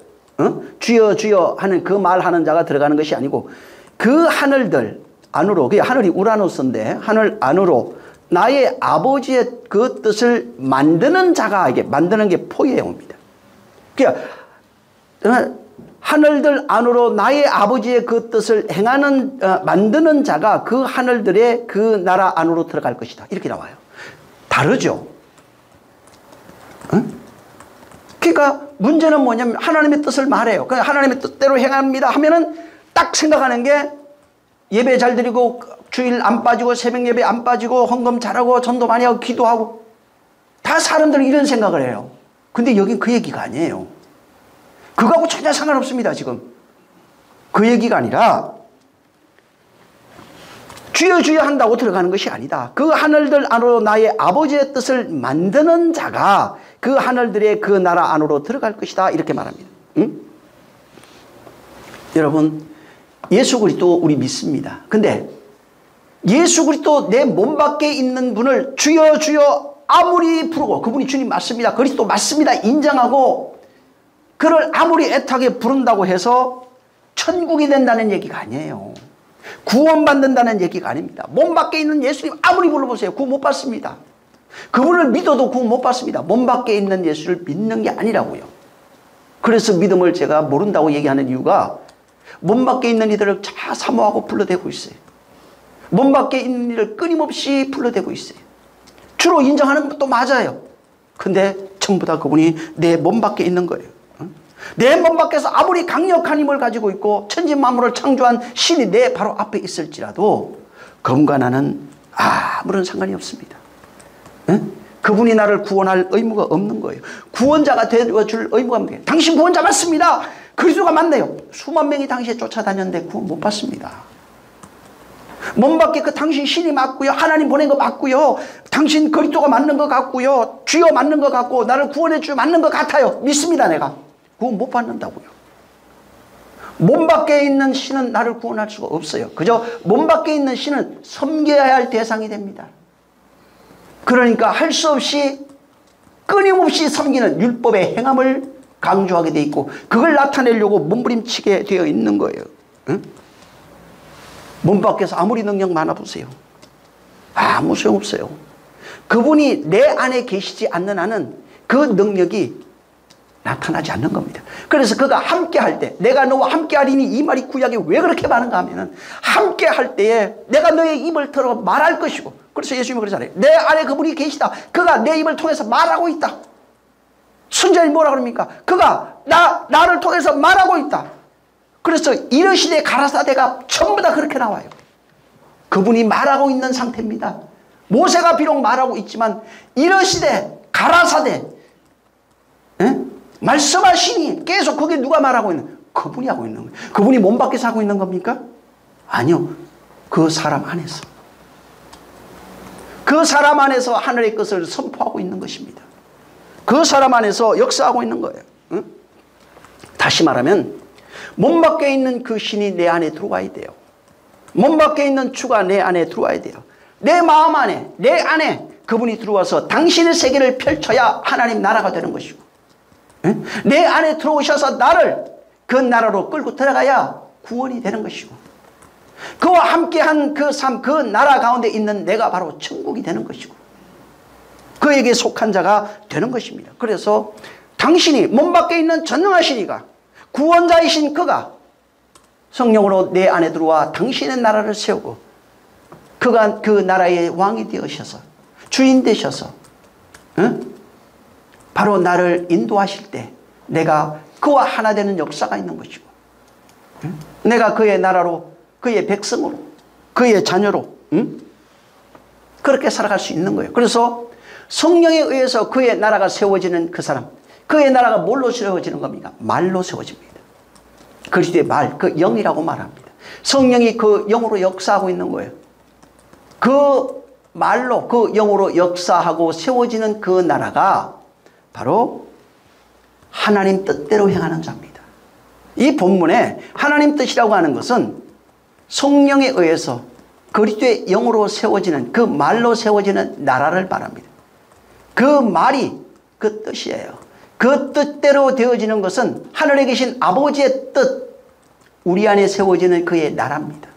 주여 주여 하는 그 말하는 자가 들어가는 것이 아니고 그 하늘들 안으로, 그 하늘이 우라노스인데 하늘 안으로 나의 아버지의 그 뜻을 만드는 자가, 이게 만드는 게 포예에 옵니다. 그러니까 하늘들 안으로 나의 아버지의 그 뜻을 행하는 만드는 자가 그 하늘들의 그 나라 안으로 들어갈 것이다. 이렇게 나와요. 다르죠. 응? 그러니까 문제는 뭐냐면 하나님의 뜻을 말해요. 그냥 하나님의 뜻대로 행합니다 하면은 딱 생각하는 게 예배 잘 드리고 주일 안 빠지고 새벽 예배 안 빠지고 헌금 잘하고 전도 많이 하고 기도하고 다 사람들은 이런 생각을 해요. 근데 여긴 그 얘기가 아니에요. 그거하고 전혀 상관없습니다. 지금 그 얘기가 아니라 주여 주여 한다고 들어가는 것이 아니다. 그 하늘들 안으로 나의 아버지의 뜻을 만드는 자가 그 하늘들의 그 나라 안으로 들어갈 것이다. 이렇게 말합니다. 응? 여러분, 예수 그리스도 우리 믿습니다. 근데 예수 그리스도 내 몸 밖에 있는 분을 주여 주여 아무리 부르고 그분이 주님 맞습니다. 그리스도 맞습니다. 인정하고 그를 아무리 애타게 부른다고 해서 천국이 된다는 얘기가 아니에요. 구원받는다는 얘기가 아닙니다. 몸 밖에 있는 예수님 아무리 불러보세요. 구원 못 받습니다. 그분을 믿어도 구원 못 받습니다. 몸 밖에 있는 예수를 믿는 게 아니라고요. 그래서 믿음을 제가 모른다고 얘기하는 이유가 몸 밖에 있는 이들을 다 사모하고 불러대고 있어요. 몸 밖에 있는 이를 끊임없이 불러대고 있어요. 주로 인정하는 것도 맞아요. 근데 전부 다 그분이 내 몸 밖에 있는 거예요. 내 몸 밖에서 아무리 강력한 힘을 가지고 있고 천지만물을 창조한 신이 내 바로 앞에 있을지라도 그분과 나는 아무런 상관이 없습니다. 그분이 나를 구원할 의무가 없는 거예요. 구원자가 되어줄 의무가 없는 거예요. 당신 구원자 맞습니다. 그리스도가 맞네요. 수만 명이 당시에 쫓아다녔는데 구원 못 받습니다. 몸 밖에 그 당신 신이 맞고요. 하나님 보낸 거 맞고요. 당신 그리스도가 맞는 것 같고요. 주여 맞는 것 같고 나를 구원해 주 맞는 것 같아요. 믿습니다. 내가. 구원 못 받는다고요. 몸 밖에 있는 신은 나를 구원할 수가 없어요. 그저 몸 밖에 있는 신은 섬겨야 할 대상이 됩니다. 그러니까 할 수 없이 끊임없이 섬기는 율법의 행함을 강조하게 돼 있고 그걸 나타내려고 몸부림치게 되어 있는 거예요. 응? 몸 밖에서 아무리 능력 많아 보세요. 아무 소용없어요. 그분이 내 안에 계시지 않는 한은 그 능력이 나타나지 않는 겁니다. 그래서 그가 함께 할 때 내가 너와 함께 하리니 이 말이 구약에 왜 그렇게 많은가 하면은 함께 할 때에 내가 너의 입을 털어 말할 것이고 그래서 예수님이 그러잖아요. 내 안에 그분이 계시다. 그가 내 입을 통해서 말하고 있다. 순전히 뭐라 그럽니까? 그가 나를 통해서 말하고 있다. 그래서 이르시되 가라사대가 전부 다 그렇게 나와요. 그분이 말하고 있는 상태입니다. 모세가 비록 말하고 있지만 이르시되 가라사대 말씀하시니 계속 그게 누가 말하고 있는? 그분이 하고 있는 거예요. 그분이 몸 밖에서 하고 있는 겁니까? 아니요. 그 사람 안에서. 그 사람 안에서 하늘의 것을 선포하고 있는 것입니다. 그 사람 안에서 역사하고 있는 거예요. 응? 다시 말하면 몸 밖에 있는 그 신이 내 안에 들어와야 돼요. 몸 밖에 있는 주가 내 안에 들어와야 돼요. 내 마음 안에, 내 안에 그분이 들어와서 당신의 세계를 펼쳐야 하나님 나라가 되는 것이고 응? 내 안에 들어오셔서 나를 그 나라로 끌고 들어가야 구원이 되는 것이고 그와 함께한 그 삶, 그 나라 가운데 있는 내가 바로 천국이 되는 것이고 그에게 속한 자가 되는 것입니다. 그래서 당신이 몸 밖에 있는 전능하신 이가 구원자이신 그가 성령으로 내 안에 들어와 당신의 나라를 세우고 그가 그 나라의 왕이 되어셔서 주인 되셔서 응? 바로 나를 인도하실 때 내가 그와 하나 되는 역사가 있는 것이고 응? 내가 그의 나라로 그의 백성으로 그의 자녀로 응? 그렇게 살아갈 수 있는 거예요. 그래서 성령에 의해서 그의 나라가 세워지는 그 사람 그의 나라가 뭘로 세워지는 겁니까? 말로 세워집니다. 그리스도의 말, 그 영이라고 말합니다. 성령이 그 영으로 역사하고 있는 거예요. 그 말로 그 영으로 역사하고 세워지는 그 나라가 바로 하나님 뜻대로 행하는 자입니다. 이 본문에 하나님 뜻이라고 하는 것은 성령에 의해서 그리스도의 영으로 세워지는 그 말로 세워지는 나라를 말합니다. 그 말이 그 뜻이에요. 그 뜻대로 되어지는 것은 하늘에 계신 아버지의 뜻, 우리 안에 세워지는 그의 나라입니다.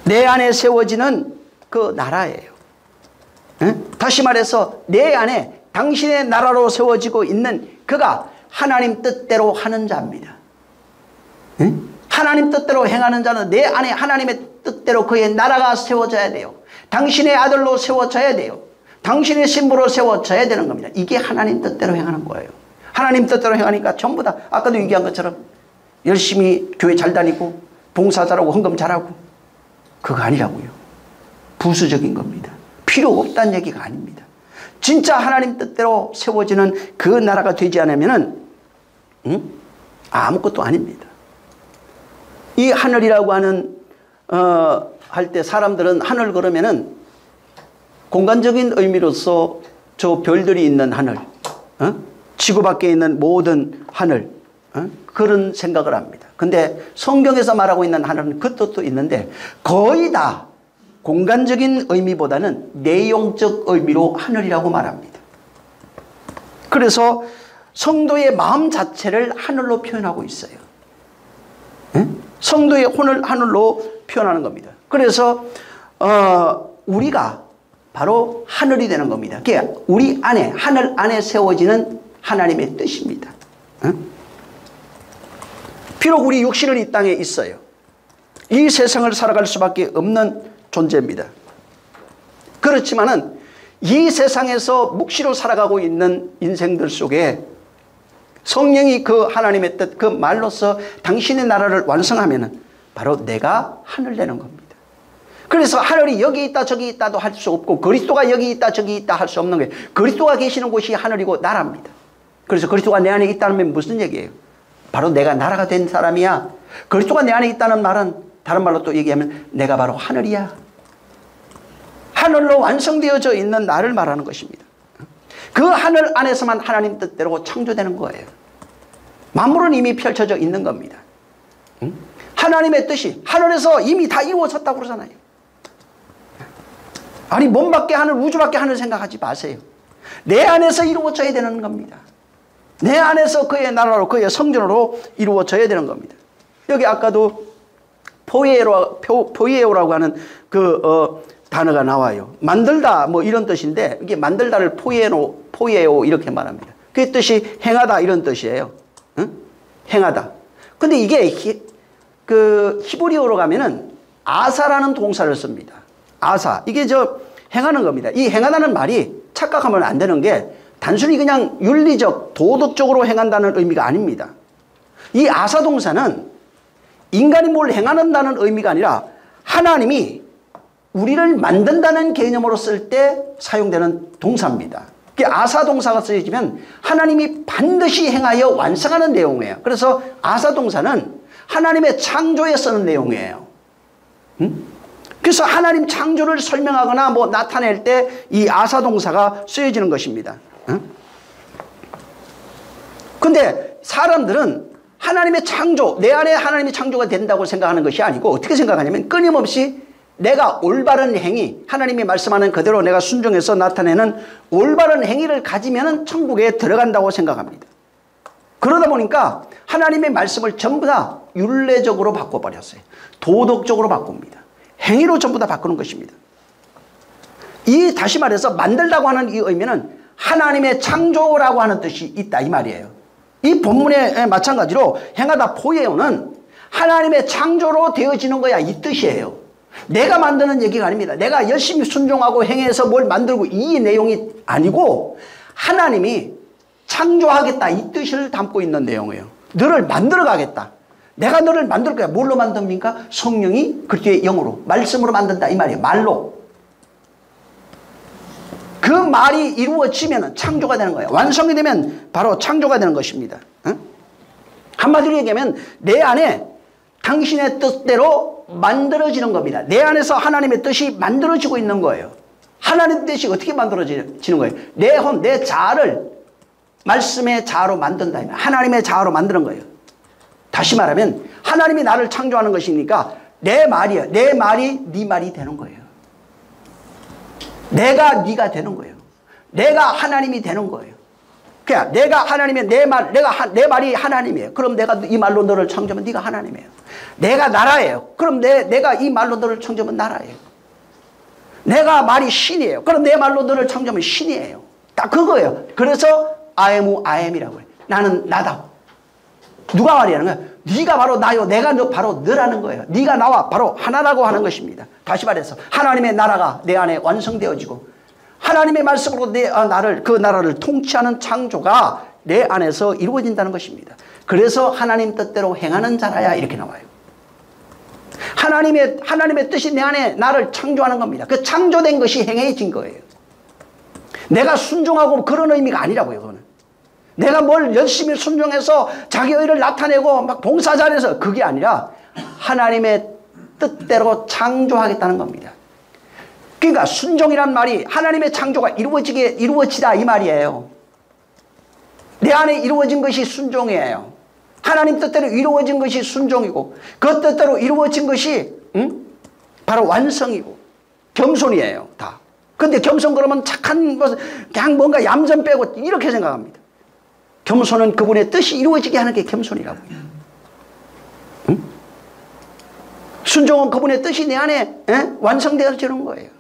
내 안에 세워지는 그 나라예요. 다시 말해서 내 안에 당신의 나라로 세워지고 있는 그가 하나님 뜻대로 하는 자입니다. 하나님 뜻대로 행하는 자는 내 안에 하나님의 뜻대로 그의 나라가 세워져야 돼요. 당신의 아들로 세워져야 돼요. 당신의 신부로 세워져야 되는 겁니다. 이게 하나님 뜻대로 행하는 거예요. 하나님 뜻대로 행하니까 전부 다 아까도 얘기한 것처럼 열심히 교회 잘 다니고 봉사 잘하고 헌금 잘하고 그거 아니라고요. 부수적인 겁니다. 필요 없다는 얘기가 아닙니다. 진짜 하나님 뜻대로 세워지는 그 나라가 되지 않으면은 아무것도 아닙니다. 이 하늘이라고 하는 할 때 사람들은 하늘 그러면은 공간적인 의미로서 저 별들이 있는 하늘, 지구 밖에 있는 모든 하늘, 그런 생각을 합니다. 근데 성경에서 말하고 있는 하늘은 그 뜻도 있는데 거의 다 공간적인 의미보다는 내용적 의미로 하늘이라고 말합니다. 그래서 성도의 마음 자체를 하늘로 표현하고 있어요. 성도의 혼을 하늘로 표현하는 겁니다. 그래서 우리가 바로 하늘이 되는 겁니다. 그게 우리 안에, 하늘 안에 세워지는 하나님의 뜻입니다. 비록 우리 육신은 이 땅에 있어요. 이 세상을 살아갈 수밖에 없는 존재입니다. 그렇지만은 이 세상에서 묵시로 살아가고 있는 인생들 속에 성령이 그 하나님의 뜻, 그 말로서 당신의 나라를 완성하면은 바로 내가 하늘 되는 겁니다. 그래서 하늘이 여기 있다 저기 있다도 할 수 없고 그리스도가 여기 있다 저기 있다 할 수 없는 거예요. 그리스도가 계시는 곳이 하늘이고 나라입니다. 그래서 그리스도가 내 안에 있다는 무슨 얘기예요? 바로 내가 나라가 된 사람이야. 그리스도가 내 안에 있다는 말은 다른 말로 또 얘기하면 내가 바로 하늘이야. 하늘로 완성되어져 있는 나를 말하는 것입니다. 그 하늘 안에서만 하나님 뜻대로 창조되는 거예요. 만물은 이미 펼쳐져 있는 겁니다. 하나님의 뜻이 하늘에서 이미 다 이루어졌다고 그러잖아요. 아니 몸 밖에 하늘, 우주 밖에 하늘 생각하지 마세요. 내 안에서 이루어져야 되는 겁니다. 내 안에서 그의 나라로, 그의 성전으로 이루어져야 되는 겁니다. 여기 아까도 포이에오라고 하는 그 단어가 나와요. 만들다 뭐 이런 뜻인데 이게 만들다를 포이에오 이렇게 말합니다. 그 뜻이 행하다 이런 뜻이에요. 행하다. 근데 이게 그 히브리어로 가면은 아사라는 동사를 씁니다. 아사. 이게 행하는 겁니다. 이 행하다는 말이 착각하면 안 되는 게 단순히 그냥 윤리적, 도덕적으로 행한다는 의미가 아닙니다. 이 아사 동사는 인간이 뭘 행하는다는 의미가 아니라 하나님이 우리를 만든다는 개념으로 쓸 때 사용되는 동사입니다. 아사 동사가 쓰여지면 하나님이 반드시 행하여 완성하는 내용이에요. 그래서 아사 동사는 하나님의 창조에 쓰는 내용이에요. 그래서 하나님 창조를 설명하거나 뭐 나타낼 때 이 아사 동사가 쓰여지는 것입니다. 근데 사람들은 하나님의 창조, 내 안에 하나님의 창조가 된다고 생각하는 것이 아니고 어떻게 생각하냐면 끊임없이 내가 올바른 행위, 하나님이 말씀하는 그대로 내가 순종해서 나타내는 올바른 행위를 가지면 천국에 들어간다고 생각합니다. 그러다 보니까 하나님의 말씀을 전부 다 윤례적으로 바꿔버렸어요. 도덕적으로 바꿉니다. 행위로 전부 다 바꾸는 것입니다. 다시 말해서 만들다고 하는 이 의미는 하나님의 창조라고 하는 뜻이 있다 이 말이에요. 이 본문에 마찬가지로 행하다 포이에오는 하나님의 창조로 되어지는 거야 이 뜻이에요. 내가 만드는 얘기가 아닙니다. 내가 열심히 순종하고 행해서 뭘 만들고 이 내용이 아니고 하나님이 창조하겠다 이 뜻을 담고 있는 내용이에요. 너를 만들어 가겠다. 내가 너를 만들 거야. 뭘로 만듭니까? 성령이 그리스도의 영으로 말씀으로 만든다 이 말이에요. 말로. 그 말이 이루어지면 창조가 되는 거예요. 완성이 되면 바로 창조가 되는 것입니다. 한마디로 얘기하면 내 안에 당신의 뜻대로 만들어지는 겁니다. 내 안에서 하나님의 뜻이 만들어지고 있는 거예요. 하나님의 뜻이 어떻게 만들어지는 거예요? 내 혼, 내 자아를 말씀의 자아로 만든다. 하나님의 자아로 만드는 거예요. 다시 말하면 하나님이 나를 창조하는 것이니까 내 말이야. 내 말이 네 말이 되는 거예요. 내가 네가 되는 거예요. 내가 하나님이 되는 거예요. 그냥 내가 하나님의 내 말이 하나님이에요. 그럼 내가 이 말로 너를 창조하면 네가 하나님이에요. 내가 나라예요. 그럼 내가 이 말로 너를 창조하면 나라예요. 내가 말이 신이에요. 그럼 내 말로 너를 창조하면 신이에요. 딱 그거예요. 그래서 I am이라고 해요. 나는 나다. 누가 말이라는 거야? 네가 바로 나요. 내가 바로 너라는 거예요. 네가 나와 바로 하나라고 하는 것입니다. 다시 말해서 하나님의 나라가 내 안에 완성되어지고 하나님의 말씀으로 나를 그 나라를 통치하는 창조가 내 안에서 이루어진다는 것입니다. 그래서 하나님 뜻대로 행하는 자라야 이렇게 나와요. 하나님의 뜻이 내 안에 나를 창조하는 겁니다. 그 창조된 것이 행해진 거예요. 내가 순종하고 그런 의미가 아니라고요. 그거는. 내가 뭘 열심히 순종해서 자기 의를 나타내고 막 봉사 잘해서 그게 아니라 하나님의 뜻대로 창조하겠다는 겁니다. 그러니까 순종이란 말이 하나님의 창조가 이루어지다 이 말이에요. 내 안에 이루어진 것이 순종이에요. 하나님 뜻대로 이루어진 것이 순종이고 그 뜻대로 이루어진 것이 바로 완성이고 겸손이에요. 다. 근데 겸손 그러면 착한 것 그냥 뭔가 얌전 빼고 이렇게 생각합니다. 겸손은 그분의 뜻이 이루어지게 하는 게 겸손이라고요. 순종은 그분의 뜻이 내 안에 완성되어지는 거예요.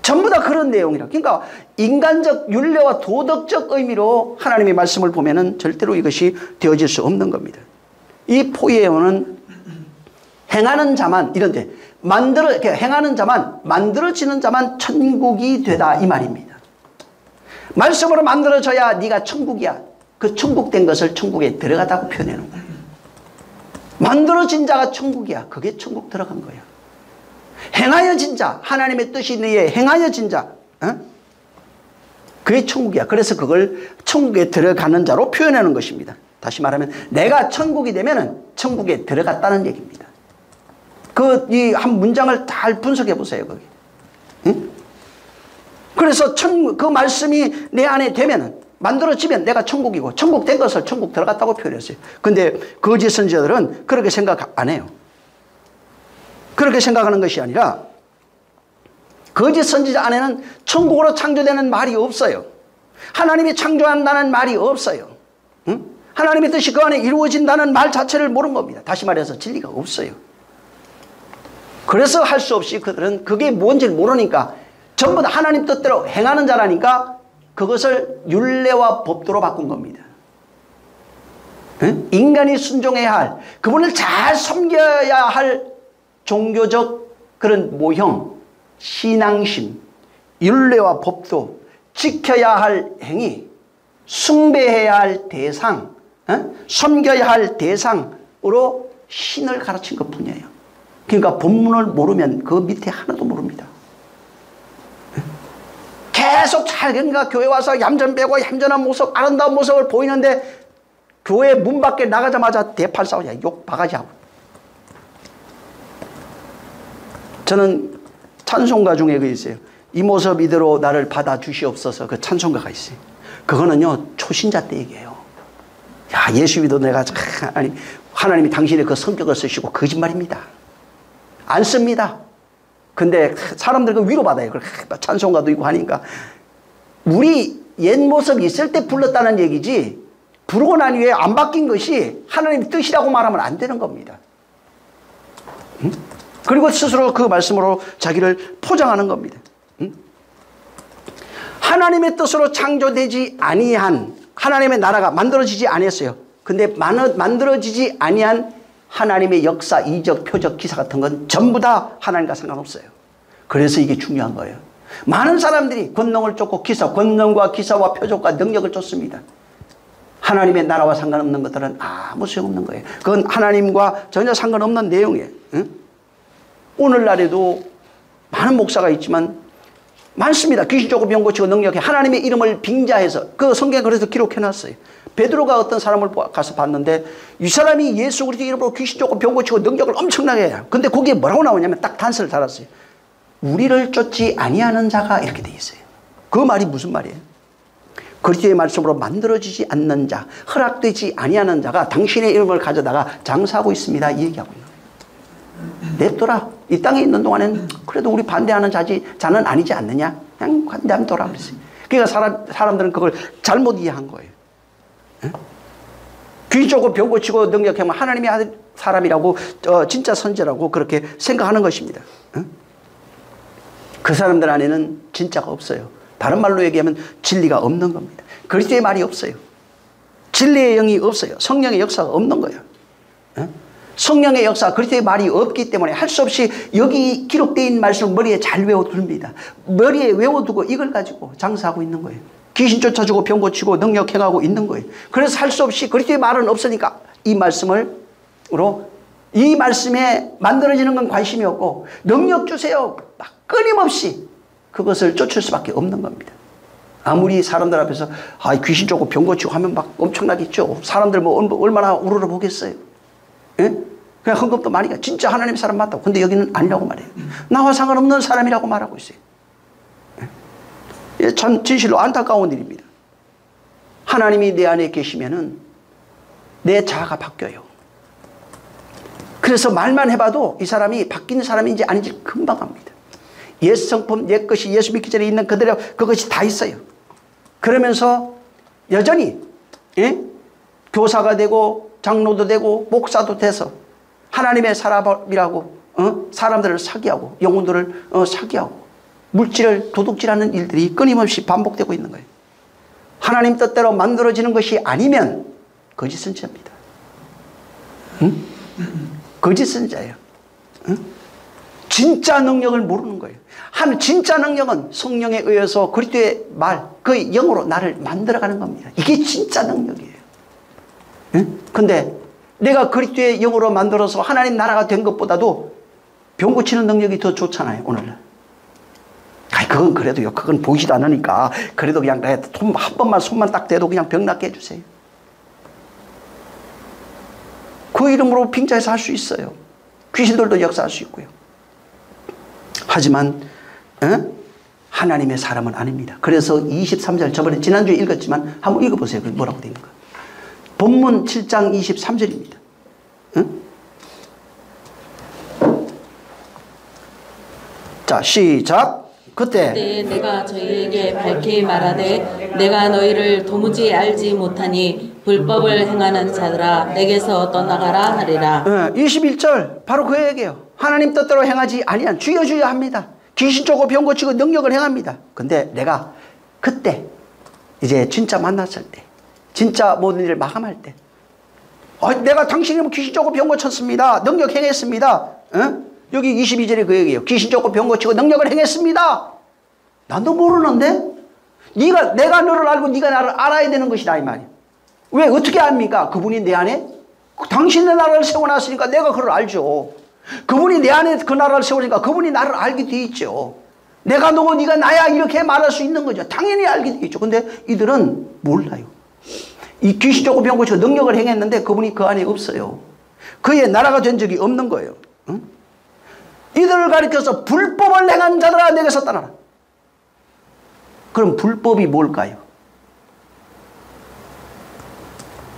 전부 다 그런 내용이라. 그러니까 인간적 윤례와 도덕적 의미로 하나님의 말씀을 보면은 절대로 이것이 되어질 수 없는 겁니다. 이 포이에오는 행하는 자만 이런데 행하는 자만 만들어지는 자만 천국이 되다 이 말입니다. 말씀으로 만들어져야 네가 천국이야. 그 천국된 것을 천국에 들어가다고 표현하는 거예요. 만들어진 자가 천국이야. 그게 천국 들어간 거야. 행하여진 자, 하나님의 뜻이 너에 행하여진 자, 그게 천국이야. 그래서 그걸 천국에 들어가는 자로 표현하는 것입니다. 다시 말하면 내가 천국이 되면은 천국에 들어갔다는 얘기입니다. 이 한 문장을 잘 분석해 보세요. 거기. 그래서 그 말씀이 내 안에 되면은 만들어지면 내가 천국이고 천국 된 것을 천국 들어갔다고 표현했어요. 근데 거짓 선지자들은 그렇게 생각 안 해요. 그렇게 생각하는 것이 아니라 거짓 선지자 안에는 천국으로 창조되는 말이 없어요. 하나님이 창조한다는 말이 없어요. 하나님의 뜻이 그 안에 이루어진다는 말 자체를 모르는 겁니다. 다시 말해서 진리가 없어요. 그래서 할 수 없이 그들은 그게 뭔지를 모르니까 전부 다 하나님 뜻대로 행하는 자라니까 그것을 율례와 법도로 바꾼 겁니다. 인간이 순종해야 할, 그분을 잘 섬겨야 할 종교적 그런 모형, 신앙심, 율례와 법도, 지켜야 할 행위, 숭배해야 할 대상, 섬겨야 할 대상으로 신을 가르친 것 뿐이에요. 그러니까 본문을 모르면 그 밑에 하나도 모릅니다. 계속 잘, 그러니까 교회 와서 얌전 빼고 얌전한 모습, 아름다운 모습을 보이는데 교회 문 밖에 나가자마자 대팔 싸우냐, 욕 바가지 하고. 저는 찬송가 중에 그 있어요. 이 모습 이대로 나를 받아주시옵소서. 그 찬송가가 있어요. 그거는요 초신자 때 얘기해요. 야, 예수 믿어 내가 아니 하나님이 당신의 그 성격을 쓰시고 거짓말입니다. 안 씁니다. 근데 사람들 그 위로받아요. 찬송가도 있고 하니까. 우리 옛 모습 있을 때 불렀다는 얘기지 부르고 난 이후에 안 바뀐 것이 하나님의 뜻이라고 말하면 안 되는 겁니다. 그리고 스스로 그 말씀으로 자기를 포장하는 겁니다. 하나님의 뜻으로 창조되지 아니한 하나님의 나라가 만들어지지 아니했어요. 근데 만들어지지 아니한 하나님의 역사, 이적, 표적, 기사 같은 건 전부 다 하나님과 상관없어요. 그래서 이게 중요한 거예요. 많은 사람들이 권능을 쫓고 권능과 기사와 표적과 능력을 쫓습니다. 하나님의 나라와 상관없는 것들은 아무 소용없는 거예요. 그건 하나님과 전혀 상관없는 내용이에요. 오늘날에도 많은 목사가 있지만 많습니다. 귀신 쫓고 병 고치고 능력해 하나님의 이름을 빙자해서 그 성경에 그래서 기록해놨어요. 베드로가 어떤 사람을 가서 봤는데 이 사람이 예수 그리스도 이름으로 귀신 쫓고 병 고치고 능력을 엄청나게 해요. 근데 거기에 뭐라고 나오냐면 딱 단서를 달았어요. 우리를 쫓지 아니하는 자가 이렇게 돼 있어요. 그 말이 무슨 말이에요? 그리스도의 말씀으로 만들어지지 않는 자, 허락되지 아니하는 자가 당신의 이름을 가져다가 장사하고 있습니다. 이 얘기하고 있는 거예요. 냅둬라. 이 땅에 있는 동안엔 그래도 우리 반대하는 자는 아니지 않느냐? 그냥 냅둬라 그랬어요. 그러니까 사람들은 그걸 잘못 이해한 거예요. 귀 쫓고 병 고치고 능력하면 하나님의 아들 사람이라고 진짜 선지라고 그렇게 생각하는 것입니다. 그 사람들 안에는 진짜가 없어요. 다른 말로 얘기하면 진리가 없는 겁니다. 그리스도의 말이 없어요. 진리의 영이 없어요. 성령의 역사가 없는 거예요. 성령의 역사, 그리스도의 말이 없기 때문에 할 수 없이 여기 기록되어 있는 말씀을 머리에 잘 외워둡니다. 머리에 외워두고 이걸 가지고 장사하고 있는 거예요. 귀신 쫓아주고 병 고치고 능력 행하고 있는 거예요. 그래서 할 수 없이 그리스도의 말은 없으니까 이 말씀에 만들어지는 건 관심이 없고 능력 주세요. 막 끊임없이 그것을 쫓을 수밖에 없는 겁니다. 아무리 사람들 앞에서 귀신 쫓고 병 고치고 하면 막 엄청나겠죠. 사람들 뭐 얼마나 우러러 보겠어요. 예? 그냥 헌금도 많이 가. 진짜 하나님 사람 맞다고. 근데 여기는 아니라고 말해요. 나와 상관없는 사람이라고 말하고 있어요. 예? 참 진실로 안타까운 일입니다. 하나님이 내 안에 계시면은 내 자아가 바뀌어요. 그래서 말만 해봐도 이 사람이 바뀐 사람인지 아닌지 금방 압니다. 옛 성품, 옛 것이 예수 믿기 전에 있는 그대로 그것이 다 있어요. 그러면서 여전히 교사가 되고 장로도 되고 목사도 돼서 하나님의 사람이라고 사람들을 사기하고 영혼들을 사기하고 물질을 도둑질하는 일들이 끊임없이 반복되고 있는 거예요. 하나님 뜻대로 만들어지는 것이 아니면 거짓 선지자입니다. 거짓 선지자예요. 진짜 능력을 모르는 거예요. 진짜 능력은 성령에 의해서 그리스도의 말, 그 영으로 나를 만들어가는 겁니다. 이게 진짜 능력이에요. 근데 내가 그리스도의 영으로 만들어서 하나님 나라가 된 것보다도 병 고치는 능력이 더 좋잖아요, 오늘날. 그건 그래도요. 그건 보이지도 않으니까 그래도 그냥 한 번만 손만 딱 대도 그냥 병 낫게 해주세요. 그 이름으로 빙자해서 할 수 있어요. 귀신들도 역사할 수 있고요. 하지만 하나님의 사람은 아닙니다. 그래서 23절 저번에 지난주에 읽었지만 한번 읽어보세요. 뭐라고 되어 있는가. 본문 7장 23절입니다. 자, 시작. 그때 내가 저희에게 밝히 말하되 내가 너희를 도무지 알지 못하니 불법을 행하는 자들아 내게서 떠나가라 하리라. 21절 바로 그 얘기예요. 하나님 뜻대로 행하지 아니한 주여 주여 합니다. 귀신 쫓고 병 고치고 능력을 행합니다. 근데 내가 그때 이제 진짜 만났을 때 진짜 모든 일을 마감할 때 내가 당신이면 귀신 쫓고 병 고쳤습니다. 능력 행했습니다. 여기 22절에 그 얘기예요. 귀신 쫓고 병 고치고 능력을 행했습니다. 난도 모르는데 내가 너를 알고 네가 나를 알아야 되는 것이다 이 말이에요. 왜 어떻게 압니까? 그분이 내 안에 당신의 나라를 세워놨으니까 내가 그걸 알죠. 그분이 내 안에 그 나라를 세우니까 그분이 나를 알게 돼 있죠. 내가 누구 네가 나야 이렇게 말할 수 있는 거죠. 당연히 알게 돼 있죠. 근데 이들은 몰라요. 이 귀신 쫓고 병 고치고 능력을 행했는데 그분이 그 안에 없어요. 그의 나라가 된 적이 없는 거예요. 이들을 가리켜서 불법을 행한 자들아 내게서 떠나라. 그럼 불법이 뭘까요?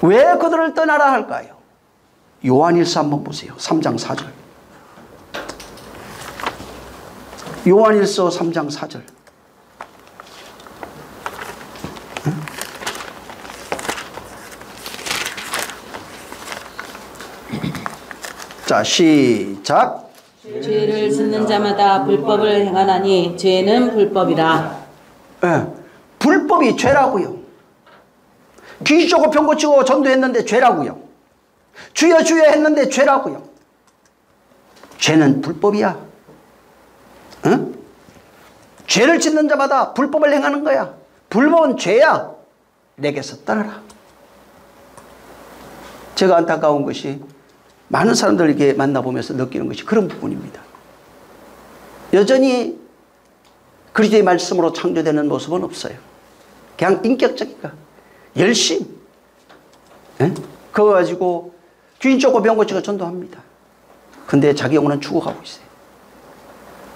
왜 그들을 떠나라 할까요? 요한일서 한번 보세요. 3장 4절. 요한일서 3장 4절. 자, 시작. 죄를 짓는 자마다 불법을 행하나니 죄는 불법이라. 불법이 죄라고요. 귀신 쫓고 병 고치고 전도했는데 죄라고요. 주여 주여 했는데 죄라고요. 죄는 불법이야. 죄를 짓는 자마다 불법을 행하는 거야. 불법은 죄야. 내게서 떠나라. 제가 안타까운 것이 많은 사람들 이렇게 만나보면서 느끼는 것이 그런 부분입니다. 여전히 그리스도의 말씀으로 창조되는 모습은 없어요. 그냥 인격적인가 열심. 그거 가지고 귀신 쫓고 병 고치고 전도합니다. 근데 자기 영혼은 죽어가고 있어요.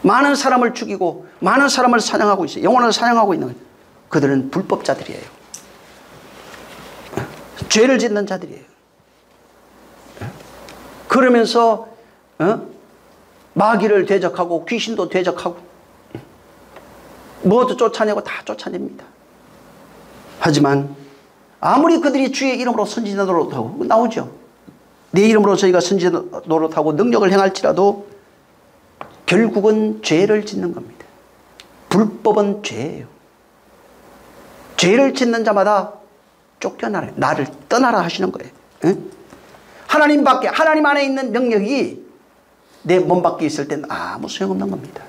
많은 사람을 죽이고 많은 사람을 사냥하고 있어요. 영혼을 사냥하고 있는 거예요. 그들은 불법자들이에요. 죄를 짓는 자들이에요. 그러면서 마귀를 대적하고 귀신도 대적하고 뭐도 쫓아내고 다 쫓아냅니다. 하지만 아무리 그들이 주의 이름으로 선지자 노릇하고 나오죠. 내 이름으로 저희가 선지자 노릇하고 능력을 행할지라도 결국은 죄를 짓는 겁니다. 불법은 죄예요. 죄를 짓는 자마다 쫓겨나라. 나를 떠나라 하시는 거예요. 하나님 안에 있는 능력이 내 몸 밖에 있을 때는 아무 소용없는 겁니다.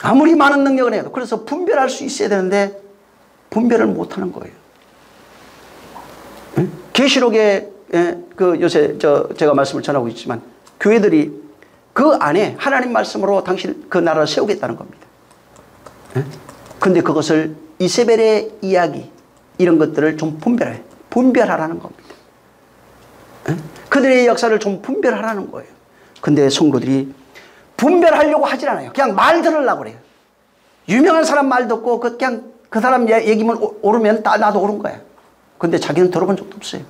아무리 많은 능력을 해도. 그래서 분별할 수 있어야 되는데 분별을 못하는 거예요. 계시록에 그 요새 제가 말씀을 전하고 있지만 교회들이 그 안에 하나님 말씀으로 당신 그 나라를 세우겠다는 겁니다. 근데 그것을 이세벨의 이야기 이런 것들을 좀 분별하라는 겁니다. 그들의 역사를 좀 분별하라는 거예요. 근데 성도들이 분별하려고 하질 않아요. 그냥 말 들으려고 그래요. 유명한 사람 말 듣고 그냥 그 사람 얘기만 오르면 나도 오른 거야. 근데 자기는 들어본 적도 없어요.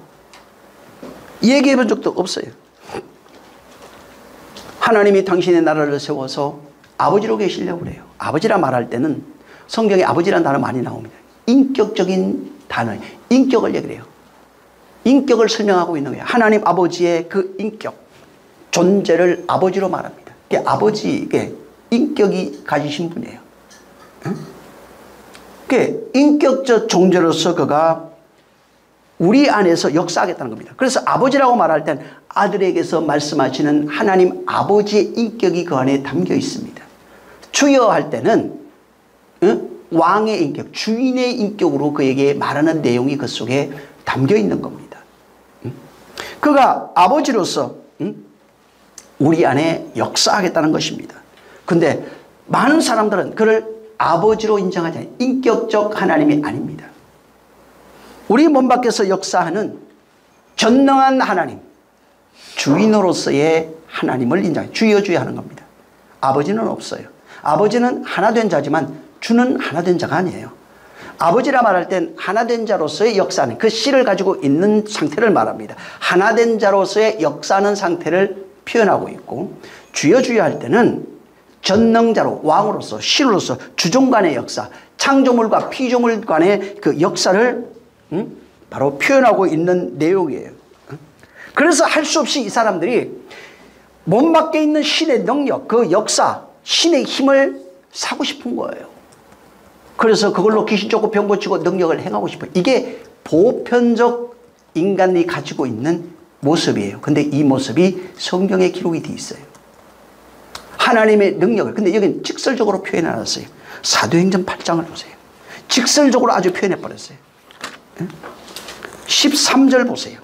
얘기해 본 적도 없어요. 하나님이 당신의 나라를 세워서 아버지로 계시려고 그래요. 아버지라 말할 때는 성경에 아버지라는 단어 많이 나옵니다. 인격적인 단어, 인격을 얘기해요. 인격을 설명하고 있는 거예요. 하나님 아버지의 그 인격, 존재를 아버지로 말합니다. 아버지의 인격이 가지신 분이에요. 인격적 존재로서 그가 우리 안에서 역사하겠다는 겁니다. 그래서 아버지라고 말할 땐 아들에게서 말씀하시는 하나님 아버지의 인격이 그 안에 담겨 있습니다. 주여 할 때는 왕의 인격, 주인의 인격으로 그에게 말하는 내용이 그 속에 담겨 있는 겁니다. 그가 아버지로서 우리 안에 역사하겠다는 것입니다. 근데 많은 사람들은 그를 아버지로 인정하지 않아요. 인격적 하나님이 아닙니다. 우리 몸 밖에서 역사하는 전능한 하나님, 주인으로서의 하나님을 인정해요. 주여 주여 하는 겁니다. 아버지는 없어요. 아버지는 하나된 자지만 주는 하나된 자가 아니에요. 아버지라 말할 땐 하나된 자로서의 역사는 그 씨를 가지고 있는 상태를 말합니다. 하나된 자로서의 역사하는 상태를 표현하고 있고, 주여 주여 할 때는 전능자로 왕으로서 신으로서 주종간의 역사, 창조물과 피조물 간의 그 역사를 바로 표현하고 있는 내용이에요. 그래서 할 수 없이 이 사람들이 몸 밖에 있는 신의 능력, 그 역사, 신의 힘을 사고 싶은 거예요. 그래서 그걸로 귀신 쫓고 병 고치고 능력을 행하고 싶어요. 이게 보편적 인간이 가지고 있는 모습이에요. 근데 이 모습이 성경에 기록이 되어 있어요. 하나님의 능력을. 근데 여기는 직설적으로 표현해 놨어요. 사도행전 8장을 보세요. 직설적으로 아주 표현해 버렸어요. 13절 보세요.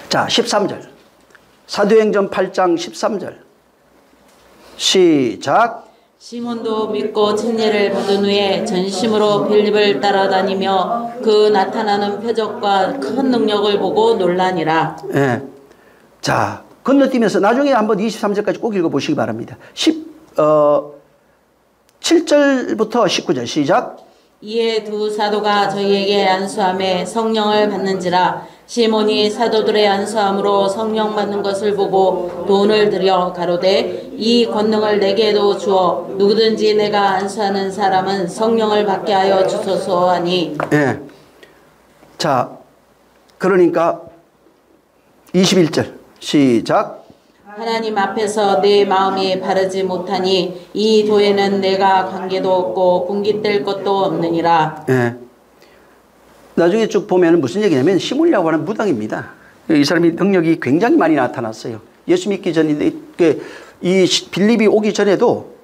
자, 13절. 사도행전 8장 13절. 시작. 시몬도 믿고 침례를 받은 후에 전심으로 빌립을 따라다니며 그 나타나는 표적과 큰 능력을 보고 놀라니라. 네. 자, 건너뛰면서 나중에 한번 23절까지 꼭 읽어보시기 바랍니다. 7절부터 19절 시작. 이에 두 사도가 저희에게 안수함에 성령을 받는지라. 시몬이 사도들의 안수함으로 성령 받는 것을 보고 돈을 들여 가로되 이 권능을 내게도 주어 누구든지 내가 안수하는 사람은 성령을 받게 하여 주소서 하니. 네. 자, 그러니까 21절 시작. 하나님 앞에서 내 마음이 바르지 못하니 이 도에는 내가 관계도 없고 분깃될 것도 없느니라. 네. 나중에 쭉 보면 무슨 얘기냐면 시몬이라고 하는 무당입니다. 이 사람이 능력이 굉장히 많이 나타났어요. 예수 믿기 전인데 이 빌립이 오기 전에도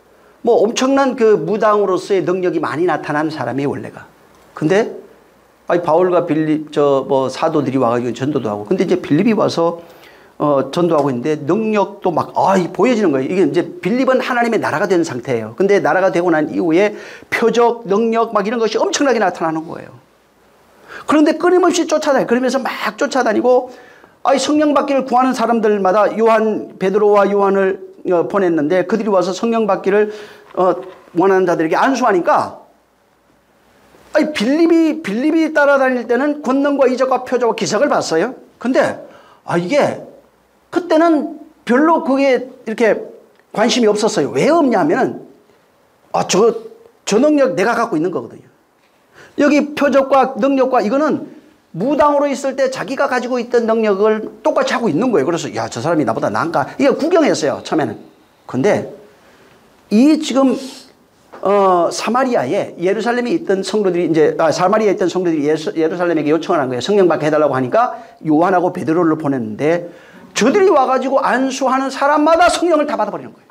뭐 엄청난 그 무당으로서의 능력이 많이 나타난 사람이 원래가. 근데 바울과 빌립 사도들이 와가지고 전도도 하고. 근데 이제 빌립이 와서 전도하고 있는데 능력도 막 보여지는 거예요. 이게 이제 빌립은 하나님의 나라가 된 상태예요. 근데 나라가 되고 난 이후에 표적, 능력 막 이런 것이 엄청나게 나타나는 거예요. 그런데 끊임없이 쫓아다니고, 그러면서 막 쫓아다니고, 성령 받기를 구하는 사람들마다 베드로와 요한을 보냈는데 그들이 와서 성령 받기를 원하는 자들에게 안수하니까 빌립이 따라다닐 때는 권능과 이적과 표적과 기적을 봤어요. 근데 이게 그때는 별로 그게 이렇게 관심이 없었어요. 왜 없냐면은 저 능력 내가 갖고 있는 거거든요. 여기 표적과 능력과 이거는 무당으로 있을 때 자기가 가지고 있던 능력을 똑같이 하고 있는 거예요. 그래서 저 사람이 나보다 나은가? 이거 구경했어요, 처음에는. 근데 이 지금 사마리아에 예루살렘에 있던 성도들이 사마리아에 있던 성도들이 예루살렘에게 요청을 한 거예요. 성령 받게 해달라고 하니까 요한하고 베드로를 보냈는데 저들이 와가지고 안수하는 사람마다 성령을 다 받아버리는 거예요.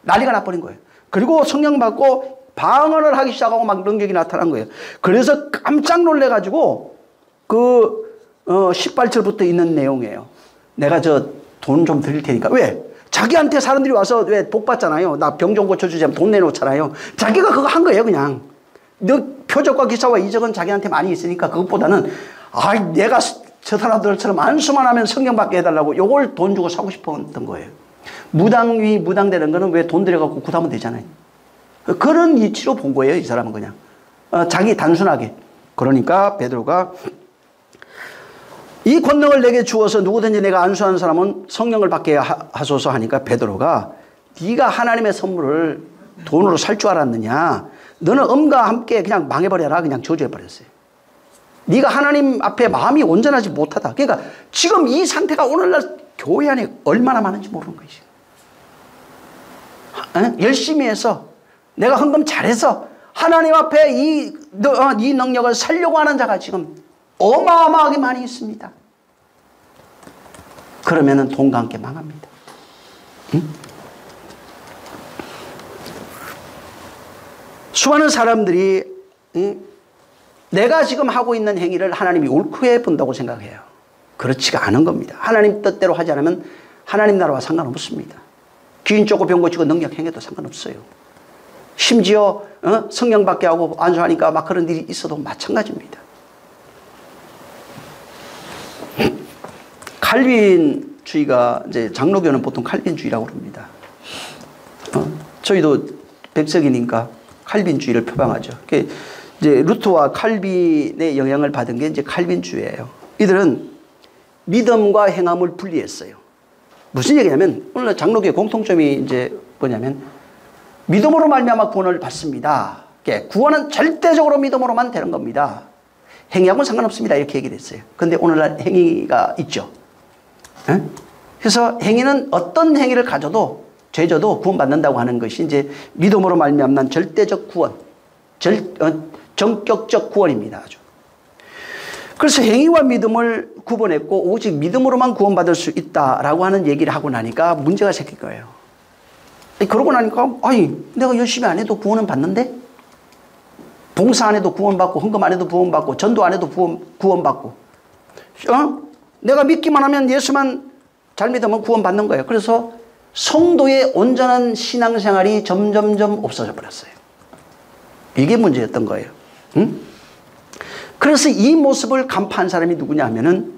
난리가 나버린 거예요. 그리고 성령 받고 방언을 하기 시작하고 막 능력이 나타난 거예요. 그래서 깜짝 놀래가지고 18절부터 있는 내용이에요. 내가 저 돈 좀 드릴 테니까. 왜? 자기한테 사람들이 와서 왜 복 받잖아요. 나 병 좀 고쳐주자면 돈 내놓잖아요. 자기가 그거 한 거예요, 그냥. 너 표적과 기사와 이적은 자기한테 많이 있으니까 그것보다는 내가 저 사람들처럼 안수만 하면 성령 받게 해달라고 요걸 돈 주고 사고 싶었던 거예요. 무당위 무당되는 거는 왜 돈 들여갖고 굿하면 되잖아요. 그런 이치로 본 거예요, 이 사람은 그냥. 자기 단순하게. 그러니까 베드로가 이 권능을 내게 주어서 누구든지 내가 안수하는 사람은 성령을 받게 하소서 하니까 베드로가 네가 하나님의 선물을 돈으로 살 줄 알았느냐. 너는 음과 함께 그냥 망해버려라. 그냥 저주해버렸어요. 네가 하나님 앞에 마음이 온전하지 못하다. 그러니까 지금 이 상태가 오늘날 교회 안에 얼마나 많은지 모르는 것이죠. 열심히 해서 내가 헌금 잘해서 하나님 앞에 이 능력을 살려고 하는 자가 지금 어마어마하게 많이 있습니다. 그러면은 돈과 함께 망합니다. 응? 수많은 사람들이 내가 지금 하고 있는 행위를 하나님이 옳게 해 본다고 생각해요. 그렇지가 않은 겁니다. 하나님 뜻대로 하지 않으면 하나님 나라와 상관없습니다. 귀인 쫓고 병 고치고 능력 행해도 상관없어요. 심지어 성령 받게 하고 안수하니까 막 그런 일이 있어도 마찬가지입니다. 칼빈주의가 이제 장로교는 보통 칼빈주의라고 그럽니다. 저희도 백석이니까 칼빈주의를 표방하죠. 이제 루터와 칼빈의 영향을 받은 게 이제 칼빈주의예요. 이들은 믿음과 행함을 분리했어요. 무슨 얘기냐면 오늘 장로교의 공통점이 이제 뭐냐면 믿음으로 말미암아 구원을 받습니다. 구원은 절대적으로 믿음으로만 되는 겁니다. 행위하고는 상관없습니다. 이렇게 얘기를 했어요. 그런데 오늘날 행위가 있죠. 그래서 행위는 어떤 행위를 가져도 죄져도 구원받는다고 하는 것이 이제 믿음으로 말미암는 절대적 구원, 전격적 구원입니다. 아주. 그래서 행위와 믿음을 구분했고 오직 믿음으로만 구원받을 수 있다라고 하는 얘기를 하고 나니까 문제가 생길 거예요. 그러고 나니까 내가 열심히 안 해도 구원은 받는데 봉사 안 해도 구원받고 헌금 안 해도 구원받고 전도 안 해도 구원받고 내가 믿기만 하면 예수만 잘 믿으면 구원받는 거예요. 그래서 성도의 온전한 신앙생활이 점점점 없어져 버렸어요. 이게 문제였던 거예요. 그래서 이 모습을 간파한 사람이 누구냐 하면은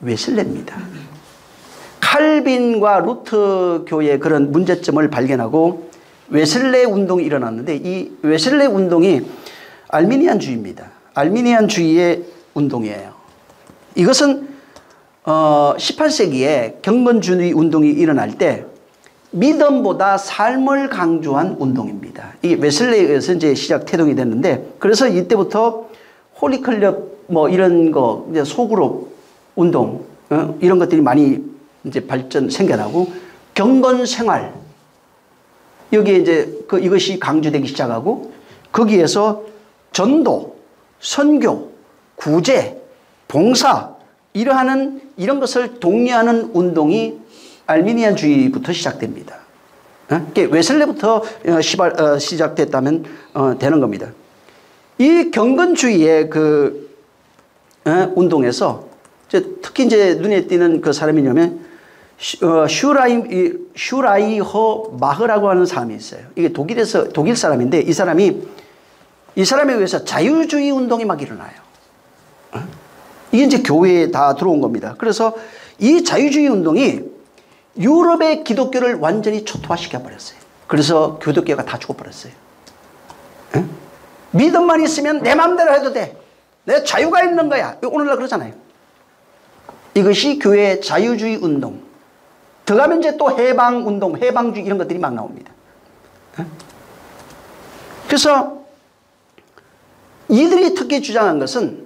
웨슬레입니다. 칼빈과 루터 교의 그런 문제점을 발견하고 웨슬레 운동이 일어났는데 이 웨슬레 운동이 알미니안주의입니다. 알미니안주의의 운동이에요. 이것은 18세기에 경건주의 운동이 일어날 때 믿음보다 삶을 강조한 운동입니다. 이게 웨슬레에 의해서 이제 태동이 됐는데 그래서 이때부터 홀리클럽 뭐 이런 거 이제 소그룹 운동 이런 것들이 많이 이제 생겨나고 경건생활 여기에 이제 이것이 강조되기 시작하고 거기에서 전도, 선교, 구제, 봉사 이런 것을 독려하는 운동이 알미니안주의부터 시작됩니다. 웨슬레부터 시작됐다면 되는 겁니다. 이 경건주의의 운동에서 특히 이제 눈에 띄는 그 사람이냐면 슈라이허 마흐라고 하는 사람이 있어요. 이게 독일 사람인데 이 사람에 의해서 자유주의 운동이 막 일어나요. 이게 이제 교회에 다 들어온 겁니다. 그래서 이 자유주의 운동이 유럽의 기독교를 완전히 초토화시켜 버렸어요. 그래서 기독교가 다 죽어버렸어요. 믿음만 있으면 내 마음대로 해도 돼. 내 자유가 있는 거야. 오늘날 그러잖아요. 이것이 교회의 자유주의 운동. 더 가면 이제 또 해방 운동, 해방주의 이런 것들이 막 나옵니다. 그래서 이들이 특히 주장한 것은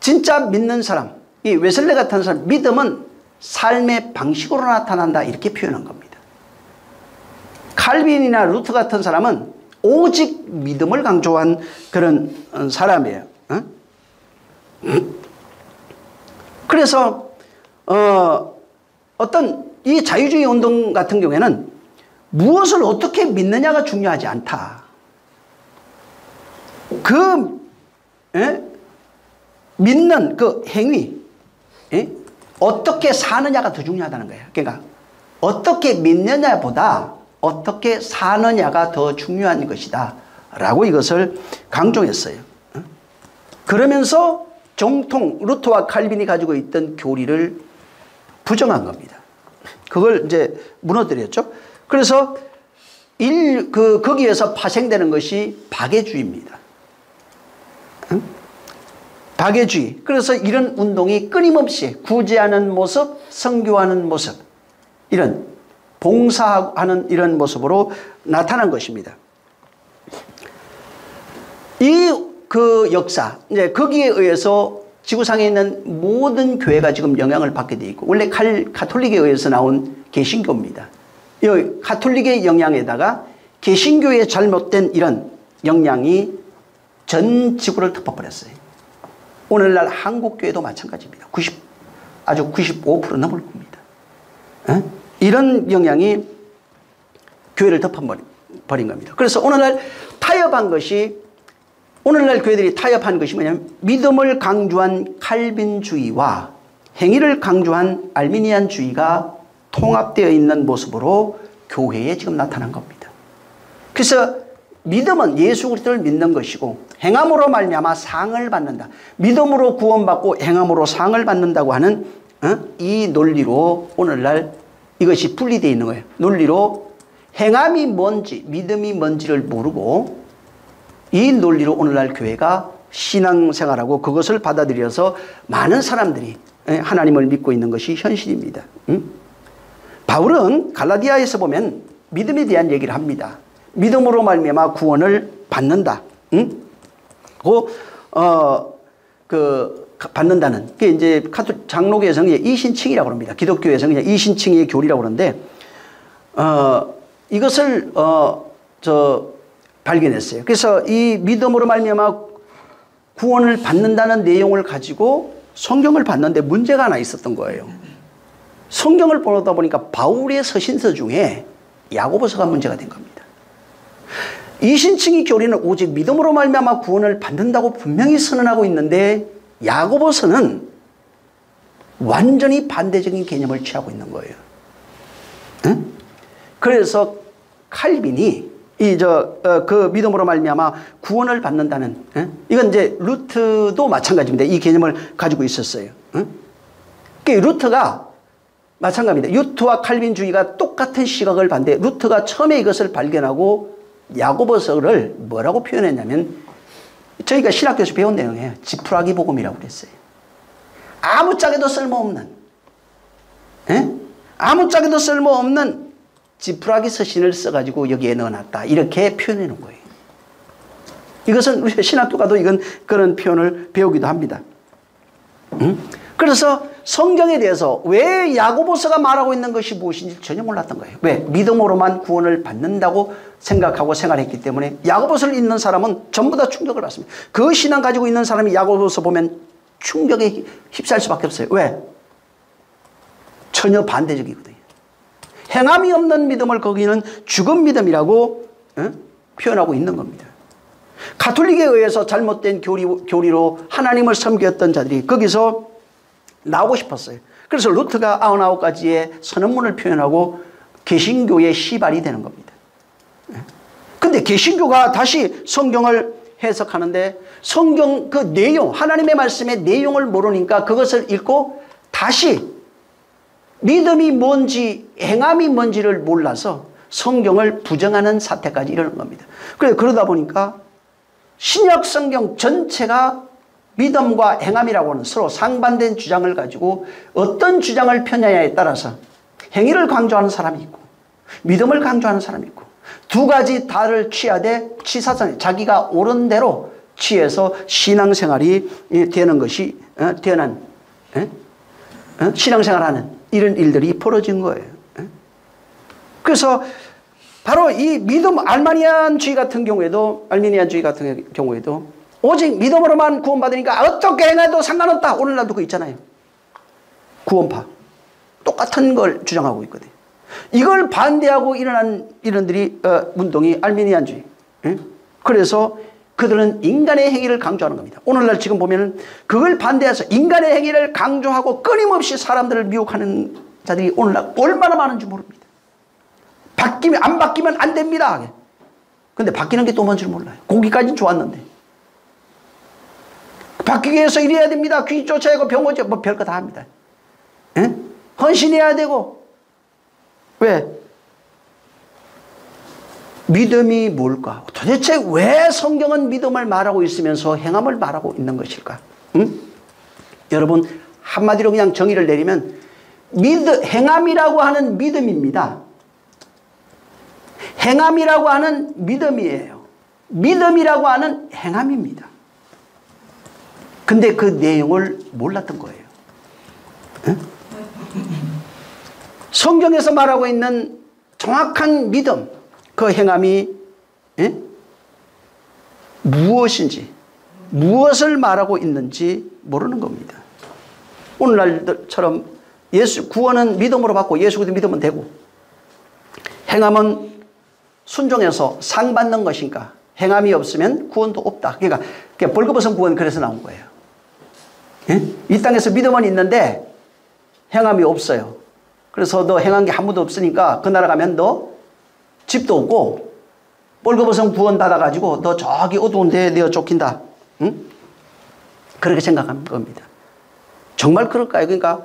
진짜 믿는 사람, 이 웨슬레 같은 사람, 믿음은 삶의 방식으로 나타난다 이렇게 표현한 겁니다. 칼빈이나 루터 같은 사람은 오직 믿음을 강조한 그런 사람이에요. 그래서 어떤 이 자유주의 운동 같은 경우에는 무엇을 어떻게 믿느냐가 중요하지 않다. 믿는 그 행위, 어떻게 사느냐가 더 중요하다는 거예요. 그러니까 어떻게 믿느냐보다 어떻게 사느냐가 더 중요한 것이다 라고 이것을 강조했어요. 그러면서 정통 루터와 칼빈이 가지고 있던 교리를 부정한 겁니다. 그걸 이제 무너뜨렸죠. 그래서 거기에서 파생되는 것이 박애주의입니다. 박애주의. 그래서 이런 운동이 끊임없이 구제하는 모습, 선교하는 모습, 이런 봉사하는 이런 모습으로 나타난 것입니다. 그 역사, 이제 거기에 의해서 지구상에 있는 모든 교회가 지금 영향을 받게 되어 있고, 원래 가톨릭에 의해서 나온 개신교입니다. 이 가톨릭의 영향에다가 개신교의 잘못된 이런 영향이 전 지구를 덮어버렸어요. 오늘날 한국교회도 마찬가지입니다. 아주 95% 넘을 겁니다. 이런 영향이 교회를 덮어버린 겁니다. 그래서 오늘날 교회들이 타협한 것이 뭐냐면 믿음을 강조한 칼빈주의와 행위를 강조한 알미니안주의가 통합되어 있는 모습으로 교회에 지금 나타난 겁니다. 그래서 믿음은 예수 그리스도를 믿는 것이고 행함으로 말미암아 상을 받는다. 믿음으로 구원받고 행함으로 상을 받는다고 하는 이 논리로 오늘날 이것이 분리되어 있는 거예요. 논리로 행함이 뭔지 믿음이 뭔지를 모르고 이 논리로 오늘날 교회가 신앙생활하고 그것을 받아들여서 많은 사람들이 하나님을 믿고 있는 것이 현실입니다. 바울은 갈라디아에서 보면 믿음에 대한 얘기를 합니다. 믿음으로 말미암아 구원을 받는다. 받는다는 그게 이제 장로교에서는 이신칭이라고 합니다. 기독교에서는 그냥 이신칭의 교리라고 그러는데 이것을 발견했어요. 그래서 이 믿음으로 말미암아 구원을 받는다는 내용을 가지고 성경을 봤는데 문제가 하나 있었던 거예요. 성경을 보다 보니까 바울의 서신서 중에 야고보서가 문제가 된 겁니다. 이신칭의 교리는 오직 믿음으로 말미암아 구원을 받는다고 분명히 선언하고 있는데 야고보서는 완전히 반대적인 개념을 취하고 있는 거예요. 그래서 칼빈이 그 믿음으로 말미암아 구원을 받는다는, 이건 이제 루트도 마찬가지입니다. 이 개념을 가지고 있었어요. 루트가 마찬가지입니다. 루트와 칼빈주의가 똑같은 시각을 봤는데 루트가 처음에 이것을 발견하고 야고보서를 뭐라고 표현했냐면 저희가 신학교에서 배운 내용이에요. 지푸라기 복음이라고 그랬어요. 아무짝에도 쓸모없는, 아무짝에도 쓸모없는 지푸라기 서신을 써가지고 여기에 넣어놨다. 이렇게 표현해 놓은 거예요. 이것은 우리 신학교 가도 그런 표현을 배우기도 합니다. 그래서 성경에 대해서 왜 야고보서가 말하고 있는 것이 무엇인지 전혀 몰랐던 거예요. 왜? 믿음으로만 구원을 받는다고 생각하고 생활했기 때문에 야고보서를 읽는 사람은 전부 다 충격을 받습니다. 그 신앙 가지고 있는 사람이 야고보서 보면 충격에 휩싸일 수밖에 없어요. 왜? 전혀 반대적이거든요. 행함이 없는 믿음을 거기는 죽은 믿음이라고 표현하고 있는 겁니다. 가톨릭에 의해서 잘못된 교리로 하나님을 섬겼던 자들이 거기서 나오고 싶었어요. 그래서 루트가 99가지의 선언문을 표현하고 개신교의 시발이 되는 겁니다. 근데 개신교가 다시 성경을 해석하는데 성경 그 내용, 하나님의 말씀의 내용을 모르니까 그것을 읽고 다시 믿음이 뭔지 행함이 뭔지를 몰라서 성경을 부정하는 사태까지 이르는 겁니다. 그러다 보니까 신약 성경 전체가 믿음과 행함이라고 하는 서로 상반된 주장을 가지고 어떤 주장을 펴냐에 따라서 행위를 강조하는 사람이 있고 믿음을 강조하는 사람이 있고 두 가지 다를 취하되 취사상 자기가 옳은 대로 취해서 신앙생활이 되는 것이 태어난 신앙생활하는 이런 일들이 벌어진 거예요. 그래서 바로 이 믿음 알마니안주의 같은 경우에도 오직 믿음으로만 구원받으니까 어떻게 행해도 상관없다. 오늘날도 그거 있잖아요. 구원파. 똑같은 걸 주장하고 있거든요. 이걸 반대하고 일어난 운동이 알미니안주의. 그래서 그들은 인간의 행위를 강조하는 겁니다. 오늘날 지금 보면 그걸 반대해서 인간의 행위를 강조하고 끊임없이 사람들을 미혹하는 자들이 오늘날 얼마나 많은지 모릅니다. 안 바뀌면 안 됩니다. 근데 바뀌는 게 또 뭔지 몰라요. 거기까지는 좋았는데. 바뀌기 위해서 이래야 됩니다. 귀신 쫓아야 하고 병 오죠. 뭐 별거 다 합니다. 에? 헌신해야 되고. 왜? 믿음이 뭘까? 도대체 왜 성경은 믿음을 말하고 있으면서 행함을 말하고 있는 것일까? 응? 여러분 한마디로 그냥 정의를 내리면 행함이라고 하는 믿음입니다. 행함이라고 하는 믿음이에요. 믿음이라고 하는 행함입니다. 근데 그 내용을 몰랐던 거예요. 응? 성경에서 말하고 있는 정확한 믿음, 그 행함이 무엇인지, 무엇을 말하고 있는지 모르는 겁니다. 오늘날처럼 구원은 믿음으로 받고 예수 그리스도 믿으면 되고, 행함은 순종해서 상 받는 것인가, 행함이 없으면 구원도 없다. 그러니까 벌거벗은 구원 그래서 나온 거예요. 이 땅에서 믿음은 있는데 행함이 없어요. 그래서 너 행한 게 한 번도 없으니까 그 나라 가면 너 집도 없고 벌거벗은 구원 받아가지고 너 저기 어두운 데에 내어 쫓긴다. 응? 그렇게 생각하는 겁니다. 정말 그럴까요? 그러니까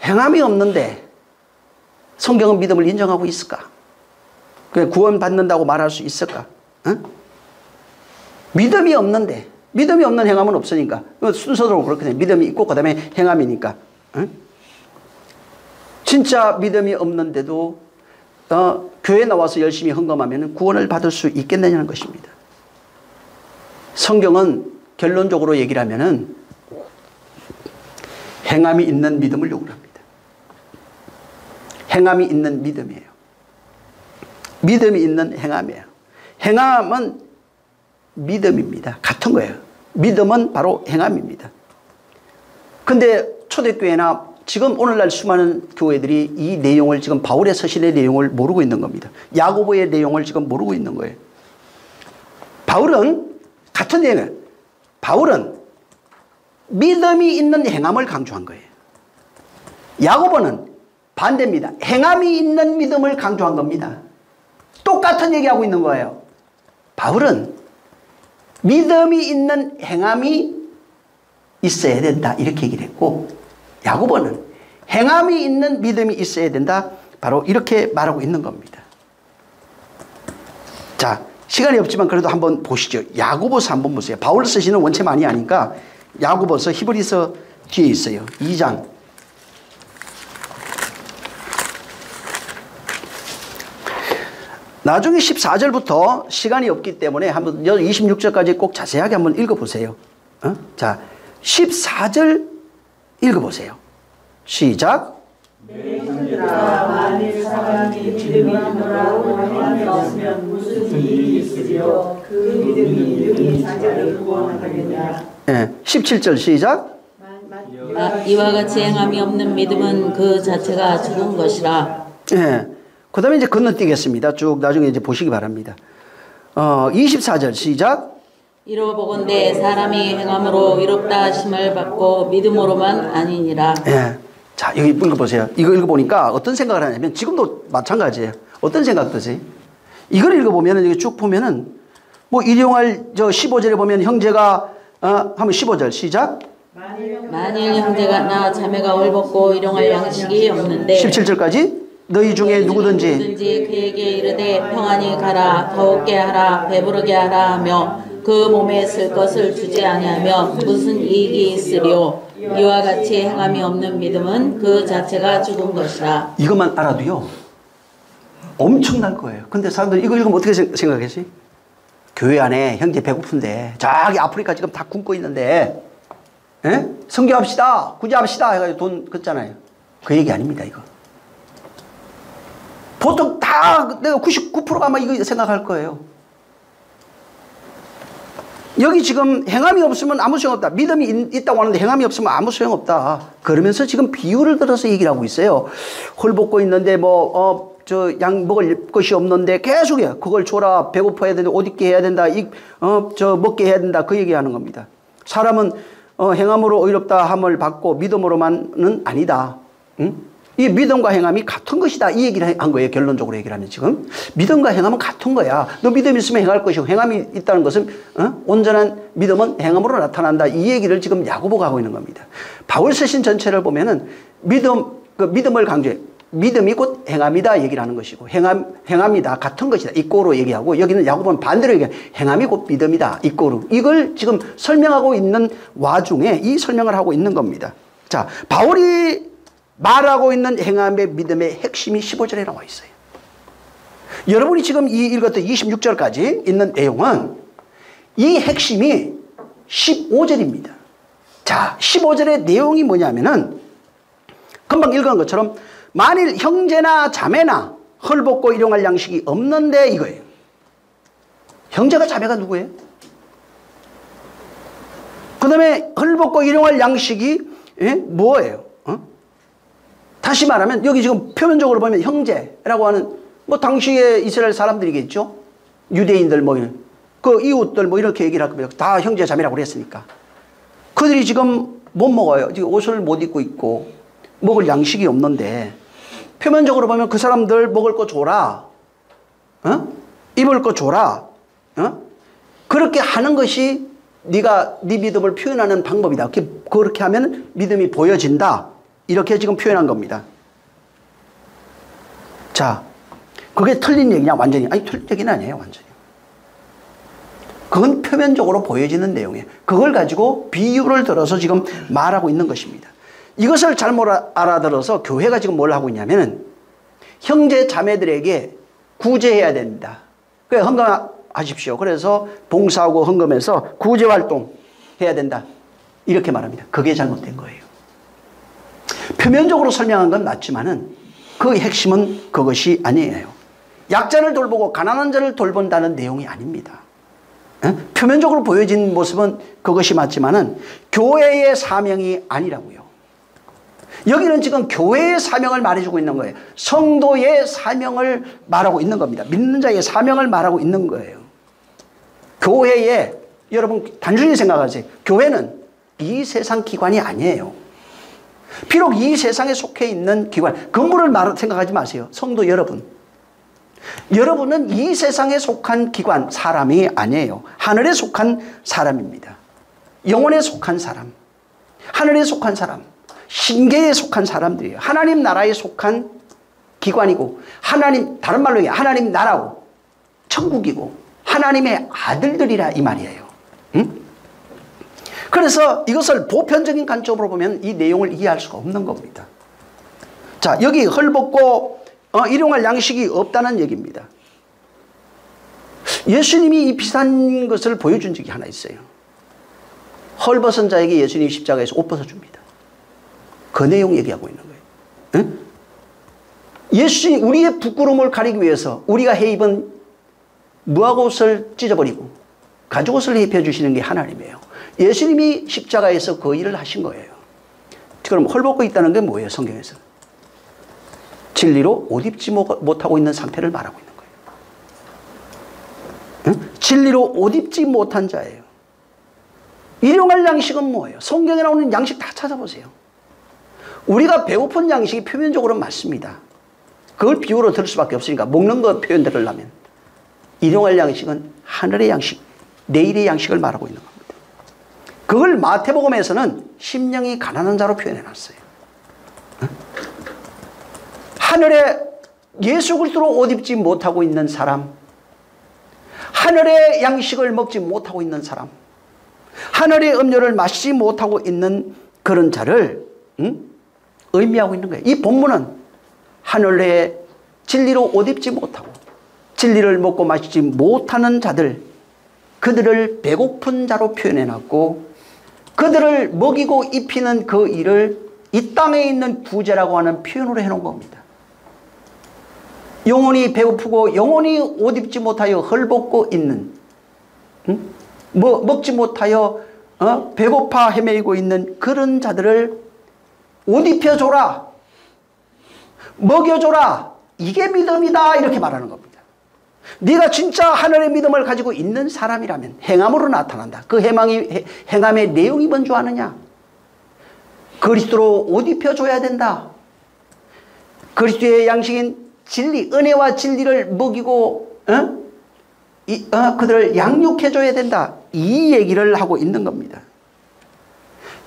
행함이 없는데 성경은 믿음을 인정하고 있을까? 구원 받는다고 말할 수 있을까? 응? 믿음이 없는데, 믿음이 없는 행함은 없으니까 순서대로 그렇거든요. 믿음이 있고 그 다음에 행함이니까. 응? 진짜 믿음이 없는데도 교회에 나와서 열심히 헌금하면 구원을 받을 수 있겠느냐는 것입니다. 성경은 결론적으로 얘기를 하면은 행함이 있는 믿음을 요구합니다. 행함이 있는 믿음이에요. 믿음이 있는 행함이에요. 행함은 믿음입니다. 같은 거예요. 믿음은 바로 행함입니다. 근데 초대교회나 지금 오늘날 수많은 교회들이 이 내용을 지금 바울의 서신의 내용을 모르고 있는 겁니다. 야고보의 내용을 지금 모르고 있는 거예요. 바울은 같은 내용이에요. 바울은 믿음이 있는 행함을 강조한 거예요. 야고보는 반대입니다. 행함이 있는 믿음을 강조한 겁니다. 똑같은 얘기하고 있는 거예요. 바울은 믿음이 있는 행함이 있어야 된다 이렇게 얘기를 했고, 야고보는 행함이 있는 믿음이 있어야 된다 바로 이렇게 말하고 있는 겁니다. 자, 시간이 없지만 그래도 한번 보시죠. 야고보서 한번 보세요. 바울 서신은 원체 많이 아니까 야고보서 히브리서 뒤에 있어요. 2장. 나중에 14절부터 시간이 없기 때문에 한번 26절까지 꼭 자세하게 한번 읽어보세요. 자, 14절 읽어보세요. 시작. 내 형제들아, 만일 사람이 믿음이 있노라고 행함이 없으면 무슨 이익이 있으리요? 그 믿음이 자기를 구원하느냐. 17절 시작. 이와 같이 행함이 없는 믿음은 그 자체가 죽은 것이라. 그 다음에 이제 건너뛰겠습니다. 쭉 나중에 이제 보시기 바랍니다. 24절 시작. 이로보건대 사람이 행함으로 의롭다 하심을 받고 믿음으로만 아니니라. 자, 여기 읽어보세요. 이거 읽어보니까 어떤 생각을 하냐면 지금도 마찬가지예요. 어떤 생각 드세요? 이걸 읽어보면 여기 쭉 보면은 뭐 일용할 15절에 보면 형제가 한번 15절 시작. 만일 형제가 나 자매가 올벗고 일용할 양식이 없는데 17절까지 너희 중에 누구든지 그에게 이르되 평안히 가라 더욱게 하라 배부르게 하라 하며 그 몸에 쓸 것을 주지 아니하며 무슨 이익이 있으리요? 이와 같이 행함이 없는 믿음은 그 자체가 죽은 것이라. 이것만 알아도요 엄청날 거예요. 근데 사람들이 이거 읽으면 어떻게 생각하지? 교회 안에 형제 배고픈데 저기 아프리카 지금 다 굶고 있는데 성교합시다 구제합시다 해가지고 돈 걷잖아요. 그 얘기 아닙니다. 이거 보통 다 내가 99%가 아마 이거 생각할 거예요. 여기 지금 행함이 없으면 아무 소용없다. 믿음이 있다고 하는데 행함이 없으면 아무 소용없다. 그러면서 지금 비유를 들어서 얘기를 하고 있어요. 헐벗고 있는데 양 먹을 것이 없는데 계속해요. 그걸 줘라. 배고파야 된다. 옷 입게 해야 된다. 먹게 해야 된다. 그 얘기하는 겁니다. 사람은 행함으로 의롭다 함을 받고 믿음으로만은 아니다. 응? 이 믿음과 행함이 같은 것이다. 이 얘기를 한 거예요. 결론적으로 얘기를 하면 지금. 믿음과 행함은 같은 거야. 너 믿음이 있으면 행할 것이고 행함이 있다는 것은 온전한 믿음은 행함으로 나타난다. 이 얘기를 지금 야고보가 하고 있는 겁니다. 바울 서신 전체를 보면은 믿음을 강조해. 믿음이 곧 행함이다 얘기를 하는 것이고 행함이다 같은 것이다 이꼬로 얘기하고 여기는 야고보는 반대로 얘기해. 행함이 곧 믿음이다 이꼬로. 이걸 지금 설명하고 있는 와중에 이 설명을 하고 있는 겁니다. 자, 바울이 말하고 있는 행함의 믿음의 핵심이 15절에 나와 있어요. 여러분이 지금 읽었던 26절까지 있는 내용은 이 핵심이 15절입니다. 자, 15절의 내용이 뭐냐면은 금방 읽은 것처럼 만일 형제나 자매나 헐벗고 일용할 양식이 없는데 이거예요. 형제가 자매가 누구예요? 그 다음에 헐벗고 일용할 양식이 뭐예요? 다시 말하면 여기 지금 표면적으로 보면 형제라고 하는 당시의 이스라엘 사람들이겠죠. 유대인들 그 이웃들 이렇게 얘기를 할 겁니다. 다 형제 자매라고 그랬으니까. 그들이 지금 못 먹어요. 지금 옷을 못 입고 있고 먹을 양식이 없는데 표면적으로 보면 그 사람들 먹을 거 줘라. 입을 거 줘라. 그렇게 하는 것이 네 믿음을 표현하는 방법이다. 그렇게 하면 믿음이 보여진다. 이렇게 지금 표현한 겁니다. 자, 그게 틀린 얘기냐? 완전히. 아니, 틀린 얘기는 아니에요. 완전히. 그건 표면적으로 보여지는 내용이에요. 그걸 가지고 비유를 들어서 지금 말하고 있는 것입니다. 이것을 잘못 알아들어서 교회가 지금 뭘 하고 있냐면 형제 자매들에게 구제해야 된다. 그래, 헌금하십시오. 그래서 봉사하고 헌금해서 구제활동 해야 된다. 이렇게 말합니다. 그게 잘못된 거예요. 표면적으로 설명한 건 맞지만은 그 핵심은 그것이 아니에요. 약자를 돌보고 가난한 자를 돌본다는 내용이 아닙니다. 표면적으로 보여진 모습은 그것이 맞지만은 교회의 사명이 아니라고요. 여기는 지금 교회의 사명을 말해주고 있는 거예요. 성도의 사명을 말하고 있는 겁니다. 믿는 자의 사명을 말하고 있는 거예요. 교회에 여러분 단순히 생각하세요. 교회는 이 세상 기관이 아니에요. 비록 이 세상에 속해 있는 기관, 건물을 생각하지 마세요. 성도 여러분. 여러분은 이 세상에 속한 기관, 사람이 아니에요. 하늘에 속한 사람입니다. 영혼에 속한 사람, 하늘에 속한 사람, 신계에 속한 사람들이에요. 하나님 나라에 속한 기관이고, 다른 말로 얘기해 하나님 나라고, 천국이고, 하나님의 아들들이라 이 말이에요. 응? 그래서 이것을 보편적인 관점으로 보면 이 내용을 이해할 수가 없는 겁니다. 자, 여기 헐벗고 일용할 양식이 없다는 얘기입니다. 예수님이 이 비슷한 것을 보여준 적이 하나 있어요. 헐벗은 자에게 예수님이 십자가에서 옷 벗어줍니다. 그 내용 얘기하고 있는 거예요. 응? 예수님, 우리의 부끄러움을 가리기 위해서 우리가 해 입은 무화과옷을 찢어버리고 가죽옷을 입혀주시는 게 하나님이에요. 예수님이 십자가에서 그 일을 하신 거예요. 그럼 헐벗고 있다는 게 뭐예요? 성경에서 진리로 옷 입지 못하고 있는 상태를 말하고 있는 거예요. 응? 진리로 옷 입지 못한 자예요. 일용할 양식은 뭐예요? 성경에 나오는 양식 다 찾아보세요. 우리가 배고픈 양식이 표면적으로 맞습니다. 그걸 비유로 들을 수밖에 없으니까 먹는 거 표현 들으려면 일용할 양식은 하늘의 양식, 내일의 양식을 말하고 있는 겁니다. 그걸 마태복음에서는 심령이 가난한 자로 표현해놨어요. 하늘에 예수 그리스도로 옷 입지 못하고 있는 사람, 하늘의 양식을 먹지 못하고 있는 사람, 하늘의 음료를 마시지 못하고 있는 그런 자를 의미하고 있는 거예요. 이 본문은 하늘의 진리로 옷 입지 못하고 진리를 먹고 마시지 못하는 자들, 그들을 배고픈 자로 표현해놨고 그들을 먹이고 입히는 그 일을 이 땅에 있는 구제라고 하는 표현으로 해놓은 겁니다. 영혼이 배고프고 영혼이 옷 입지 못하여 헐벗고 있는, 먹지 못하여 배고파 헤매이고 있는 그런 자들을 옷 입혀줘라, 먹여줘라, 이게 믿음이다, 이렇게 말하는 겁니다. 네가 진짜 하늘의 믿음을 가지고 있는 사람이라면 행함으로 나타난다. 그 행함의 내용이 뭔 줄 아느냐? 그리스도로 옷 입혀줘야 된다. 그리스도의 양식인 진리, 은혜와 진리를 먹이고 그들을 양육해줘야 된다. 이 얘기를 하고 있는 겁니다.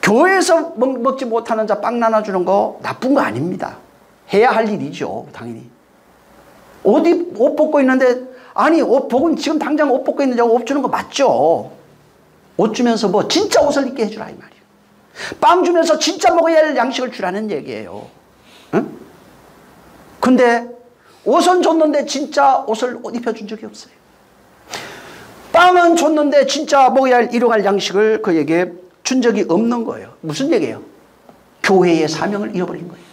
교회에서 먹지 못하는 자 빵 나눠주는 거 나쁜 거 아닙니다. 해야 할 일이죠, 당연히. 옷 벗고 있는데, 아니, 복은 지금 당장 옷 벗고 있는 자가 옷 주는 거 맞죠? 옷 주면서 뭐 진짜 옷을 입게 해주라, 이 말이에요. 빵 주면서 진짜 먹어야 할 양식을 주라는 얘기예요. 응? 근데 옷은 줬는데 진짜 옷을 입혀준 적이 없어요. 빵은 줬는데 진짜 먹어야 할 일용할 양식을 그에게 준 적이 없는 거예요. 무슨 얘기예요? 교회의 사명을 잃어버린 거예요.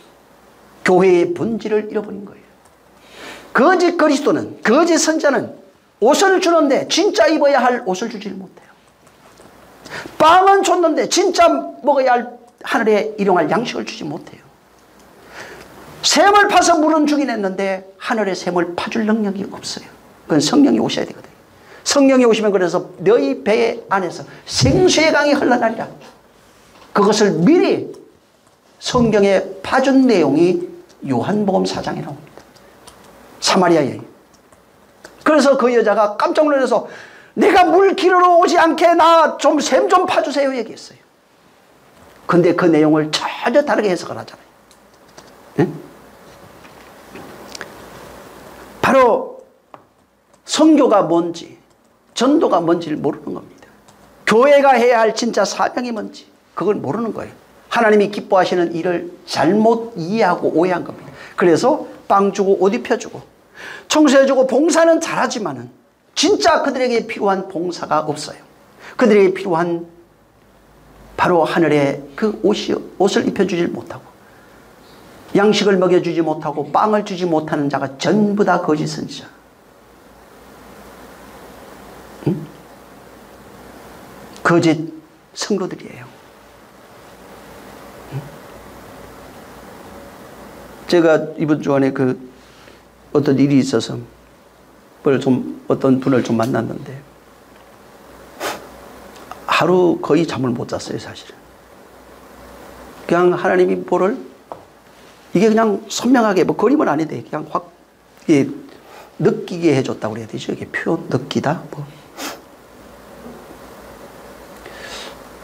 교회의 본질을 잃어버린 거예요. 거짓 그리스도는, 거짓 선자는 옷을 주는데 진짜 입어야 할 옷을 주지를 못해요. 빵은 줬는데 진짜 먹어야 할 하늘에 일용할 양식을 주지 못해요. 샘을 파서 물은 주긴 했는데 하늘의 샘을 파줄 능력이 없어요. 그건 성령이 오셔야 되거든요. 성령이 오시면 그래서 너희 배 안에서 생수의 강이 흘러나리라. 그것을 미리 성경에 파준 내용이 요한복음 4장에 나옵니다. 사마리아 여인. 그래서 그 여자가 깜짝 놀라서 내가 물 기르러 오지 않게 나 좀 샘 좀 파주세요 얘기했어요. 근데 그 내용을 전혀 다르게 해석을 하잖아요. 네? 바로 선교가 뭔지, 전도가 뭔지를 모르는 겁니다. 교회가 해야 할 진짜 사명이 뭔지 그걸 모르는 거예요. 하나님이 기뻐하시는 일을 잘못 이해하고 오해한 겁니다. 그래서 빵 주고 옷 입혀주고 청소해주고 봉사는 잘하지만은 진짜 그들에게 필요한 봉사가 없어요. 그들에게 필요한 바로 하늘의 그 옷을 입혀주지 못하고 양식을 먹여주지 못하고 빵을 주지 못하는 자가 전부 다 거짓 선지자. 응? 거짓 성도들이에요. 응? 제가 이번 주안에 어떤 일이 있어서 어떤 분을 좀 만났는데 하루 거의 잠을 못 잤어요, 사실은. 그냥 하나님이 이게 그냥 선명하게 그림은 아닌데 그냥 확 느끼게 해줬다고 그래야 되죠. 이게 표현 느끼다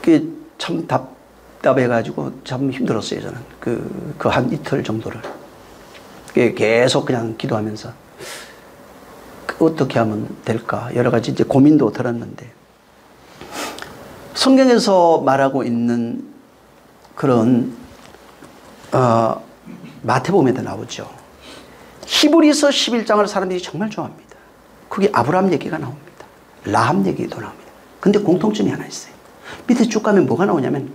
그게 참 답답해가지고 참 힘들었어요, 저는. 그 한 이틀 정도를 계속 그냥 기도하면서 어떻게 하면 될까 여러 가지 이제 고민도 들었는데, 성경에서 말하고 있는 그런 마태복음에도 나오죠. 히브리서 11장을 사람들이 정말 좋아합니다. 거기 아브라함 얘기가 나옵니다. 라합 얘기도 나옵니다. 근데 공통점이 하나 있어요. 밑에 쭉 가면 뭐가 나오냐면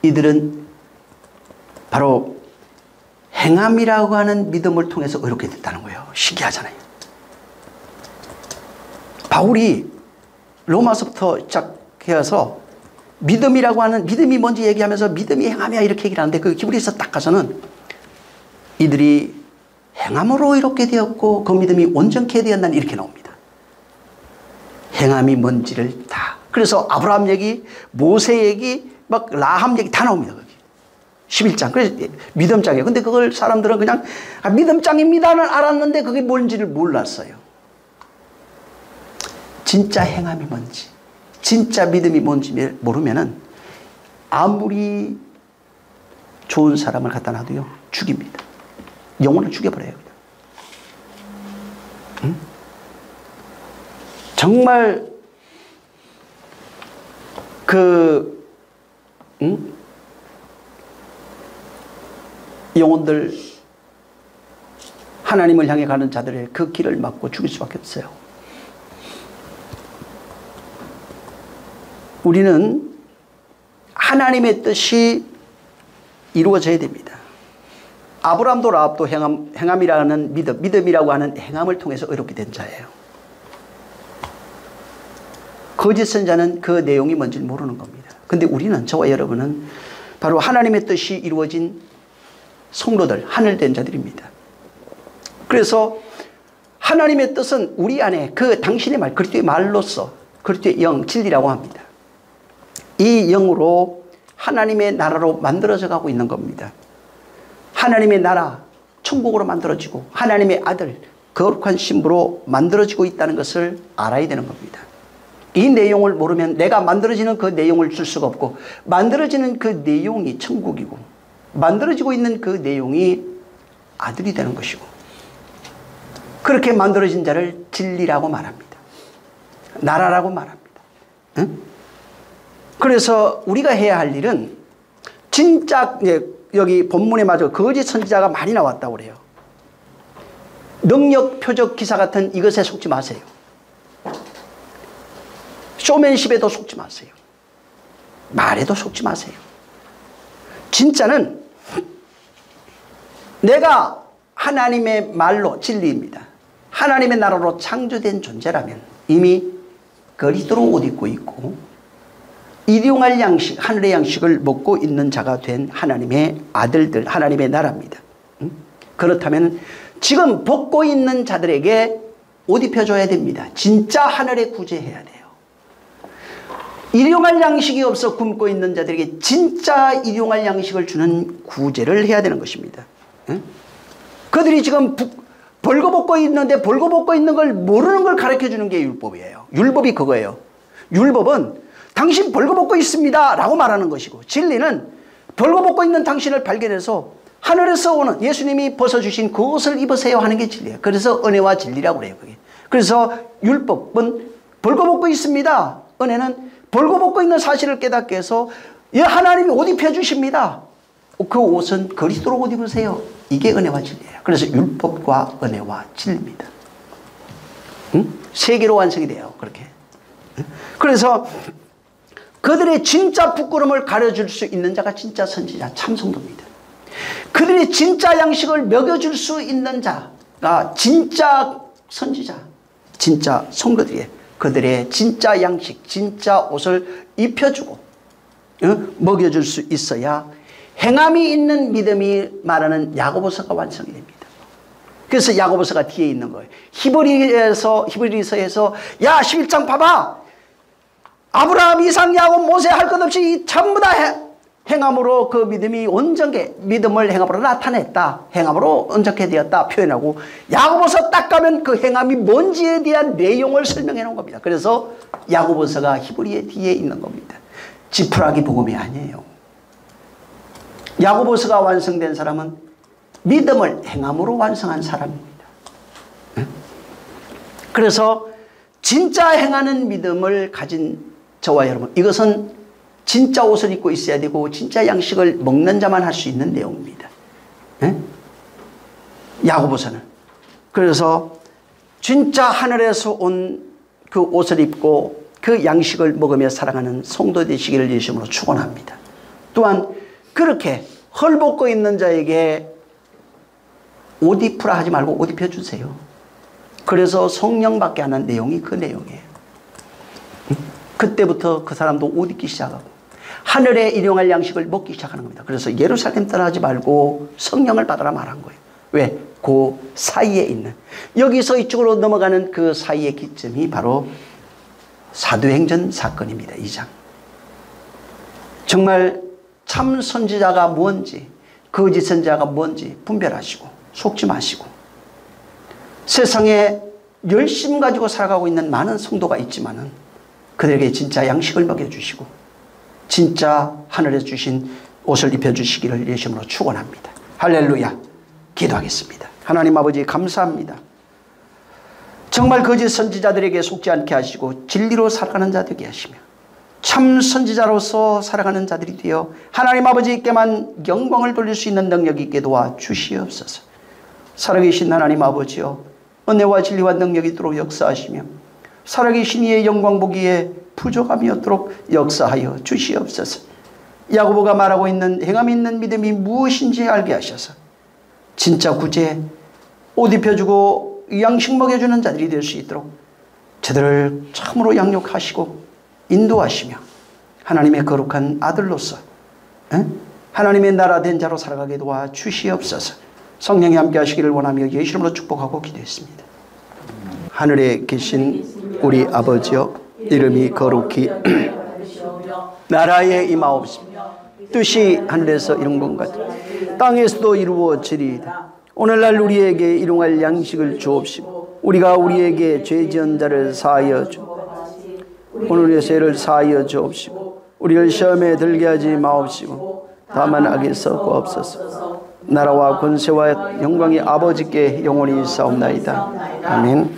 이들은 바로 행함이라고 하는 믿음을 통해서 의롭게 됐다는 거예요. 신기하잖아요. 바울이 로마서부터 시작해서 믿음이라고 하는, 믿음이 뭔지 얘기하면서 믿음이 행함이야 이렇게 얘기를 하는데 그 히브리서 딱 가서는 이들이 행함으로 이렇게 되었고 그 믿음이 온전케 되었나니 이렇게 나옵니다. 행함이 뭔지를 다. 그래서 아브라함 얘기, 모세 얘기, 막 라합 얘기 다 나옵니다. 거기 11장. 그래서 믿음장이에요. 근데 그걸 사람들은 그냥 믿음장입니다는 알았는데 그게 뭔지를 몰랐어요. 진짜 행함이 뭔지, 진짜 믿음이 뭔지 모르면은 아무리 좋은 사람을 갖다 놔도요 죽입니다. 영혼을 죽여버려요. 응? 정말 영혼들, 하나님을 향해 가는 자들의 그 길을 막고 죽일 수밖에 없어요. 우리는 하나님의 뜻이 이루어져야 됩니다. 아브라함도 라합도 행함이라는 믿음이라고 하는 행함을 통해서 의롭게 된 자예요. 거짓 선자는 그 내용이 뭔지 모르는 겁니다. 근데 우리는, 저와 여러분은 바로 하나님의 뜻이 이루어진 성도들, 하늘된 자들입니다. 그래서 하나님의 뜻은 우리 안에 그 당신의 말, 그리스도의 말로서, 그리스도의 영, 진리라고 합니다. 이 영으로 하나님의 나라로 만들어져 가고 있는 겁니다. 하나님의 나라, 천국으로 만들어지고 하나님의 아들, 거룩한 신부로 만들어지고 있다는 것을 알아야 되는 겁니다. 이 내용을 모르면 내가 만들어지는 그 내용을 줄 수가 없고, 만들어지는 그 내용이 천국이고, 만들어지고 있는 그 내용이 아들이 되는 것이고, 그렇게 만들어진 자를 진리라고 말합니다. 나라라고 말합니다. 응? 그래서 우리가 해야 할 일은, 진짜 여기 본문에 마저 거짓 선지자가 많이 나왔다고 그래요. 능력 표적 기사 같은 이것에 속지 마세요. 쇼맨십에도 속지 마세요. 말에도 속지 마세요. 진짜는 내가 하나님의 말로, 진리입니다, 하나님의 나라로 창조된 존재라면 이미 그리스도로 옷 입고 있고 일용할 양식, 하늘의 양식을 먹고 있는 자가 된 하나님의 아들들, 하나님의 나라입니다. 그렇다면 지금 벗고 있는 자들에게 옷 입혀줘야 됩니다. 진짜 하늘에 구제해야 돼요. 일용할 양식이 없어 굶고 있는 자들에게 진짜 일용할 양식을 주는 구제를 해야 되는 것입니다. 그들이 지금 벌거벗고 있는데 벌거벗고 있는 걸 모르는 걸 가르쳐주는 게 율법이에요. 율법이 그거예요. 율법은 당신 벌거벗고 있습니다 라고 말하는 것이고, 진리는 벌거벗고 있는 당신을 발견해서 하늘에서 오는 예수님이 벗어주신 그 옷을 입으세요 하는 게 진리예요. 그래서 은혜와 진리라고 그래요. 그게. 그래서 율법은 벌거벗고 있습니다, 은혜는 벌거벗고 있는 사실을 깨닫게 해서 하나님이 옷 입혀주십니다, 그 옷은 그리스도로 옷 입으세요, 이게 은혜와 진리예요. 그래서 율법과 은혜와 진리입니다. 세 개로 완성이 돼요. 그렇게. 그래서 그들의 진짜 부끄러움을 가려줄 수 있는 자가 진짜 선지자, 참성도입니다. 그들의 진짜 양식을 먹여줄 수 있는 자가 진짜 선지자, 진짜 성도들이에요. 그들의 진짜 양식, 진짜 옷을 입혀주고 먹여줄 수 있어야 행함이 있는 믿음이 말하는 야고보서가 완성이 됩니다. 그래서 야고보서가 뒤에 있는 거예요. 히브리서에서 야 11장 봐봐, 아브라함, 이삭, 야곱, 모세 할 것 없이 전부 다 행함으로 그 믿음이 온전하게, 믿음을 행함으로 나타냈다, 행함으로 온전하게 되었다 표현하고, 야고보서 딱 가면 그 행함이 뭔지에 대한 내용을 설명해 놓은 겁니다. 그래서 야고보서가 히브리의 뒤에 있는 겁니다. 지푸라기 복음이 아니에요. 야고보서가 완성된 사람은 믿음을 행함으로 완성한 사람입니다. 그래서 진짜 행하는 믿음을 가진 저와 여러분, 이것은 진짜 옷을 입고 있어야 되고 진짜 양식을 먹는 자만 할 수 있는 내용입니다. 야고보서는. 그래서 진짜 하늘에서 온 그 옷을 입고 그 양식을 먹으며 살아가는 성도 되시기를 예수님으로 축원합니다. 또한 그렇게 헐벗고 있는 자에게 옷 입으라 하지 말고 옷 입혀주세요. 그래서 성령받게 하는 내용이 그 내용이에요. 그때부터 그 사람도 옷 입기 시작하고 하늘에 일용할 양식을 먹기 시작하는 겁니다. 그래서 예루살렘 떠나지 말고 성령을 받으라 말한 거예요. 왜? 그 사이에 있는, 여기서 이쪽으로 넘어가는 그 사이의 기점이 바로 사도행전 사건입니다. 2장. 정말 참 선지자가 뭔지 거짓 선지자가 뭔지 분별하시고 속지 마시고, 세상에 열심 가지고 살아가고 있는 많은 성도가 있지만은 그들에게 진짜 양식을 먹여주시고 진짜 하늘에서 주신 옷을 입혀주시기를 예수님으로 축원합니다. 할렐루야. 기도하겠습니다. 하나님 아버지 감사합니다. 정말 거짓 선지자들에게 속지 않게 하시고 진리로 살아가는 자 되게 하시며 참 선지자로서 살아가는 자들이 되어 하나님 아버지께만 영광을 돌릴 수 있는 능력이 있게 도와 주시옵소서. 살아계신 하나님 아버지여, 은혜와 진리와 능력이 있도록 역사하시며 살아계신 이의 영광 보기에 부족함이 없도록 역사하여 주시옵소서. 야고보가 말하고 있는 행함 있는 믿음이 무엇인지 알게 하셔서 진짜 구제, 옷 입혀주고 양식 먹여주는 자들이 될 수 있도록 저들을 참으로 양육하시고 인도하시며 하나님의 거룩한 아들로서 하나님의 나라 된 자로 살아가게 도와주시옵소서. 성령이 함께 하시기를 원하며 예수 이름으로 축복하고 기도했습니다. 하늘에 계신 우리 아버지여, 이름이 거룩히 나라에 임하옵시며 뜻이 하늘에서 이룬 것 같이 땅에서도 이루어지리이다. 오늘날 우리에게 일용할 양식을 주옵시고 우리가 우리에게 죄 지은 자를 사하여 주옵시고 오늘 우리의 죄를 사하여 주옵시고 우리를 시험에 들게 하지 마옵시고 다만 악에서 구하옵소서. 나라와 권세와 영광이 아버지께 영원히 있사옵나이다. 아멘.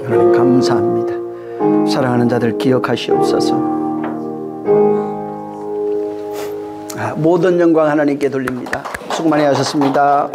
하나님 감사합니다. 사랑하는 자들 기억하시옵소서. 모든 영광 하나님께 돌립니다. 수고 많이 하셨습니다.